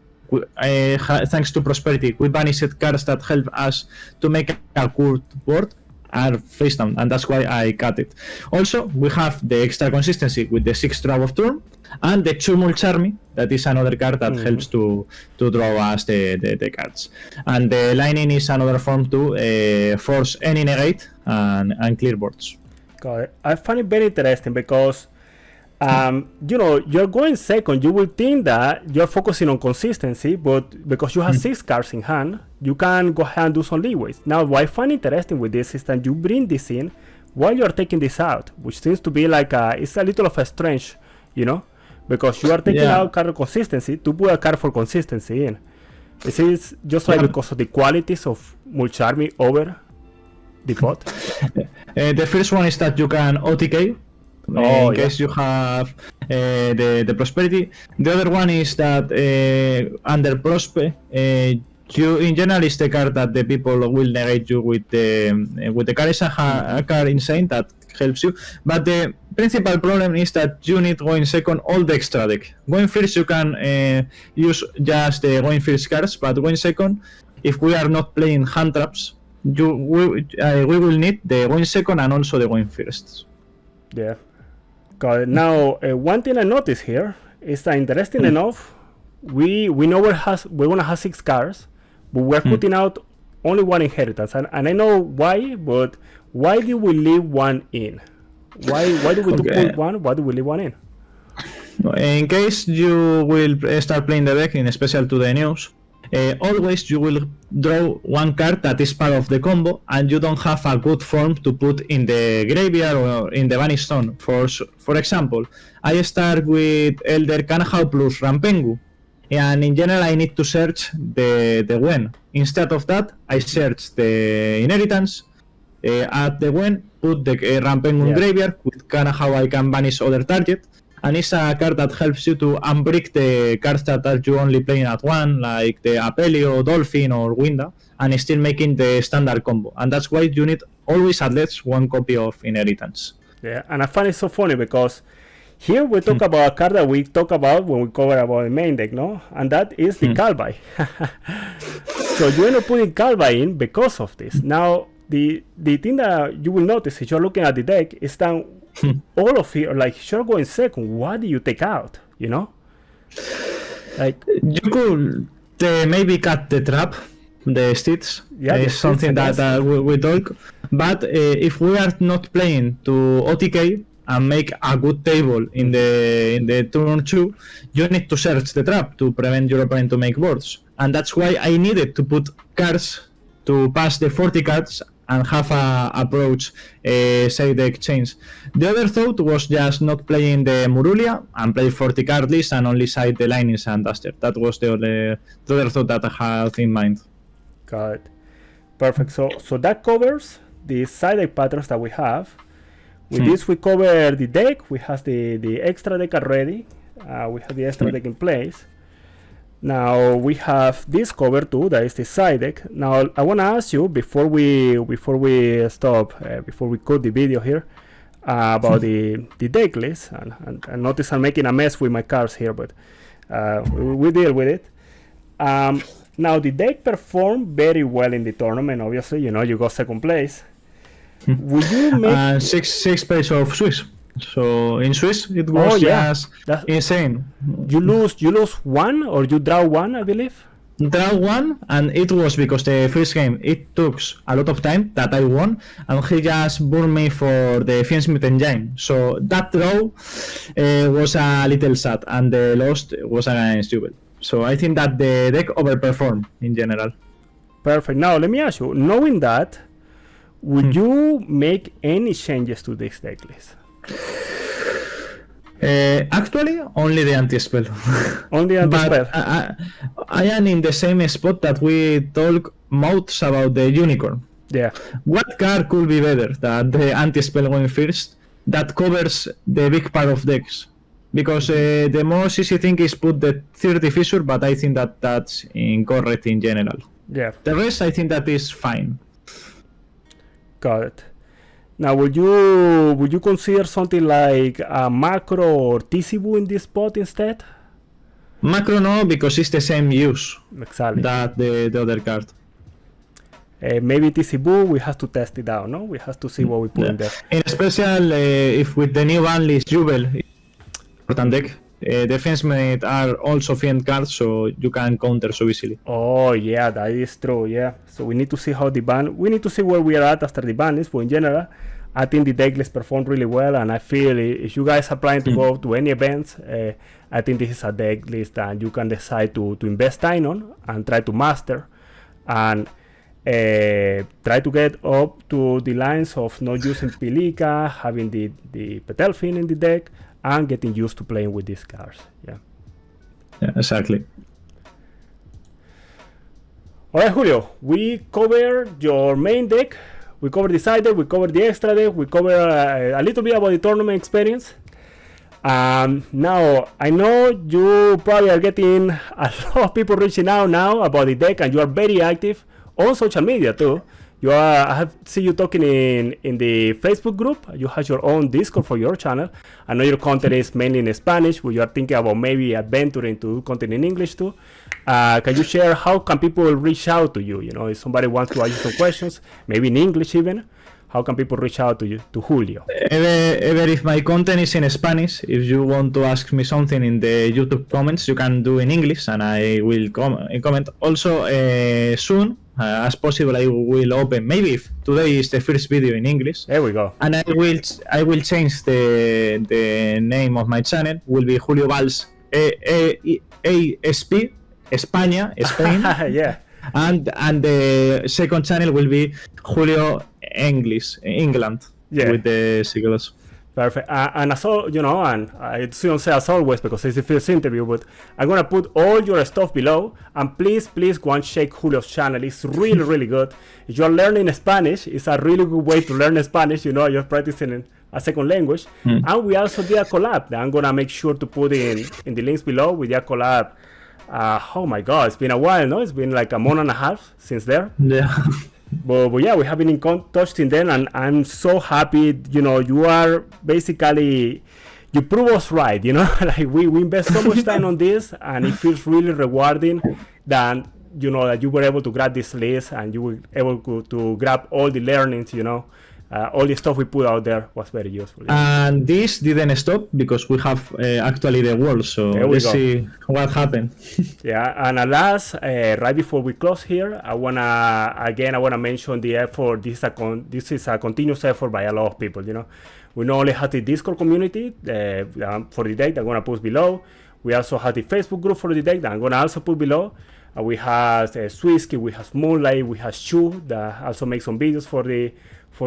Thanks to Prosperity, we banished cards that help us to make a good board are face down, and that's why I cut it. Also, we have the extra consistency with the 6th draw of turn, and the Tumult Charmy, that is another card that helps to draw us the cards. And the Lightning is another form to force any negate and clear boards. Got it. I find it very interesting because you're going second, you will think that you're focusing on consistency, but because you have 6 cards in hand, you can go ahead and do some leeways. Now, what I find interesting with this is that you bring this in while you're taking this out, which seems to be like it's a little of a strange, because you are taking out card of consistency to put a card for consistency in. This is just like because of the qualities of Mulcharmy over the bot. The first one is that you can OTK. In case you have the Prosperity. The other one is that under Prosper, you in general is the card that the people will negate you with the card. Is a card insane that helps you, but the principal problem is that you need going second all the extra deck. Going first you can use just the going first cards, but going second, if we are not playing hand traps, we will need the going second and also the going first. Yeah. Got it. Now, one thing I noticed here is that interesting enough, we know we're gonna have 6 cards, but we're putting out only 1 inheritance, and I know why, but why did we leave 1 in? Why do we put 1? Why do we leave 1 in? In case you will start playing the deck, in special to the news, always you will draw 1 card that is part of the combo, and you don't have a good form to put in the graveyard or in the Banished Stone. For example, I start with ulti-cannahawk plus Rampengu, and in general I need to search the Gwen. Instead of that, I search the inheritance, add the Gwen, put the Rampengu in graveyard. With Cannahawk I can banish other target, and it's a card that helps you to unbrick the cards that are you only playing at 1, like the Apelio, Dolphin or Winda, and still making the standard combo. And that's why you need always at least 1 copy of inheritance. Yeah, and I find it so funny because here we talk about a card that we talk about when we cover about the main deck, no? And that is the Kalbai. So you end up putting Kalbai in because of this. Now, the thing that you will notice if you're looking at the deck is that all of it, like you're going second, what do you take out? Like you could maybe cut the trap, the sticks. Yeah, it's something that we talk. But if we are not playing to OTK and make a good table in the turn 2, you need to search the trap to prevent your opponent to make boards, and that's why I needed to put cards to pass the 40 cards and have a approach side deck change. The other thought was just not playing the Murulia and play 40 card list and only side the Lightnings and Duster. That was the other thought that I had in mind. Got it. Perfect. So that covers the side deck patterns that we have. With this we cover the deck. We have the extra deck already. We have the extra deck in place. Now we have this cover too, that is the side deck. Now I want to ask you before we stop, before we cut the video here, about the deck list. And notice I'm making a mess with my cards here, but we deal with it. Now the deck performed very well in the tournament. Obviously, you got second place. Would you make six page of Swiss? So in Swiss it was just insane. You lose 1 or you draw 1, I believe. Draw 1, and it was because the first game it took a lot of time that I won, and he just burned me for the Fiendsmith Engine. So that draw was a little sad, and the loss was against Jubel. So I think that the deck overperformed in general. Perfect. Now let me ask you, knowing that, would you make any changes to this deck list? Actually, only the anti-spell. Only anti-spell. I am in the same spot that we talk mouths about the unicorn. Yeah. What card could be better than the anti-spell going first that covers the big part of decks? Because the most easy thing is put the 30 fissure, but I think that that's incorrect in general. Yeah. The rest, I think that is fine. Got it. Now, would you consider something like a macro or TCBU in this spot instead? Macro no, because it's the same use Exactly. that the other card. Maybe TCBU, we have to test it out, no? We have to see what we put in there. In special, if with the new banlist Jubel, important deck, defensemen are also fiend cards, so you can counter so easily. Oh yeah, that is true. Yeah. So we need to see how we need to see where we are at after the ban list. But in general, I think the deck list performed really well, and I feel if you guys are planning to go to any events, I think this is a deck list that you can decide to invest time on and try to master, and try to get up to the lines of not using Pilica, having the Petelfin in the deck, and getting used to playing with these cards. Yeah. Yeah, exactly. Alright, Julio, we covered your main deck, we covered the side deck, we covered the extra deck, we covered a little bit about the tournament experience. Now, I know you probably are getting a lot of people reaching out now about the deck, and you are very active on social media too. I have seen you talking in the Facebook group. You have your own Discord for your channel. I know your content is mainly in Spanish, but you are thinking about maybe adventuring to do content in English too. Can you share how can people reach out to you? You know, if somebody wants to ask you some questions, maybe in English even, how can people reach out to you, to Julio? Even if my content is in Spanish, if you want to ask me something in the YouTube comments, you can do in English, and I will comment. Also, soon, as possible, I will open. Maybe if today is the first video in English. There we go. And I will change the name of my channel. Will be Julio Valls ASP España, Spain. Yeah. And the second channel will be Julio English, England, yeah, with the sigils. Perfect. And as all, you know, and I shouldn't say as always because it's the first interview, but I'm gonna put all your stuff below, and please go and check Julio's channel. It's really, really good. If you're learning Spanish, it's a really good way to learn Spanish. You know, you're practicing a second language. And we also did a collab that I'm gonna make sure to put in the links below. We did a collab. Oh my God, it's been a while, no? It's been like a month and a half since there. Yeah. But yeah, we have been in touch since then, and I'm so happy. You know, you are basically, you prove us right. You know, like we invest so much time on this, and it feels really rewarding that, you know, that you were able to grab this list and you were able to grab all the learnings. You know, all the stuff we put out there was very useful. And this didn't stop because we have actually the world, so let's see what happened. Yeah, and alas, right before we close here, I wanna mention the effort. This is a continuous effort by a lot of people. You know, we not only have the Discord community for the deck that I'm gonna post below. We also have the Facebook group for the deck that I'm gonna also put below. We have Swisky, we have Moonlight, we have Shu that also makes some videos for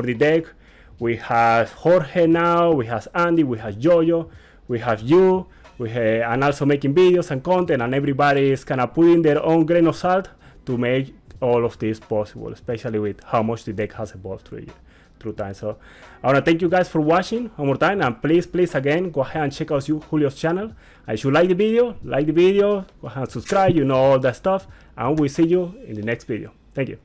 the deck. We have Jorge now, we have Andy, we have Jojo, we have you, and also making videos and content, and everybody is kind of putting their own grain of salt to make all of this possible, especially with how much the deck has evolved through time. So I want to thank you guys for watching one more time, and please again go ahead and check out Julio's channel. And if you like the video, go ahead and subscribe, you know, all that stuff, and we'll see you in the next video. Thank you.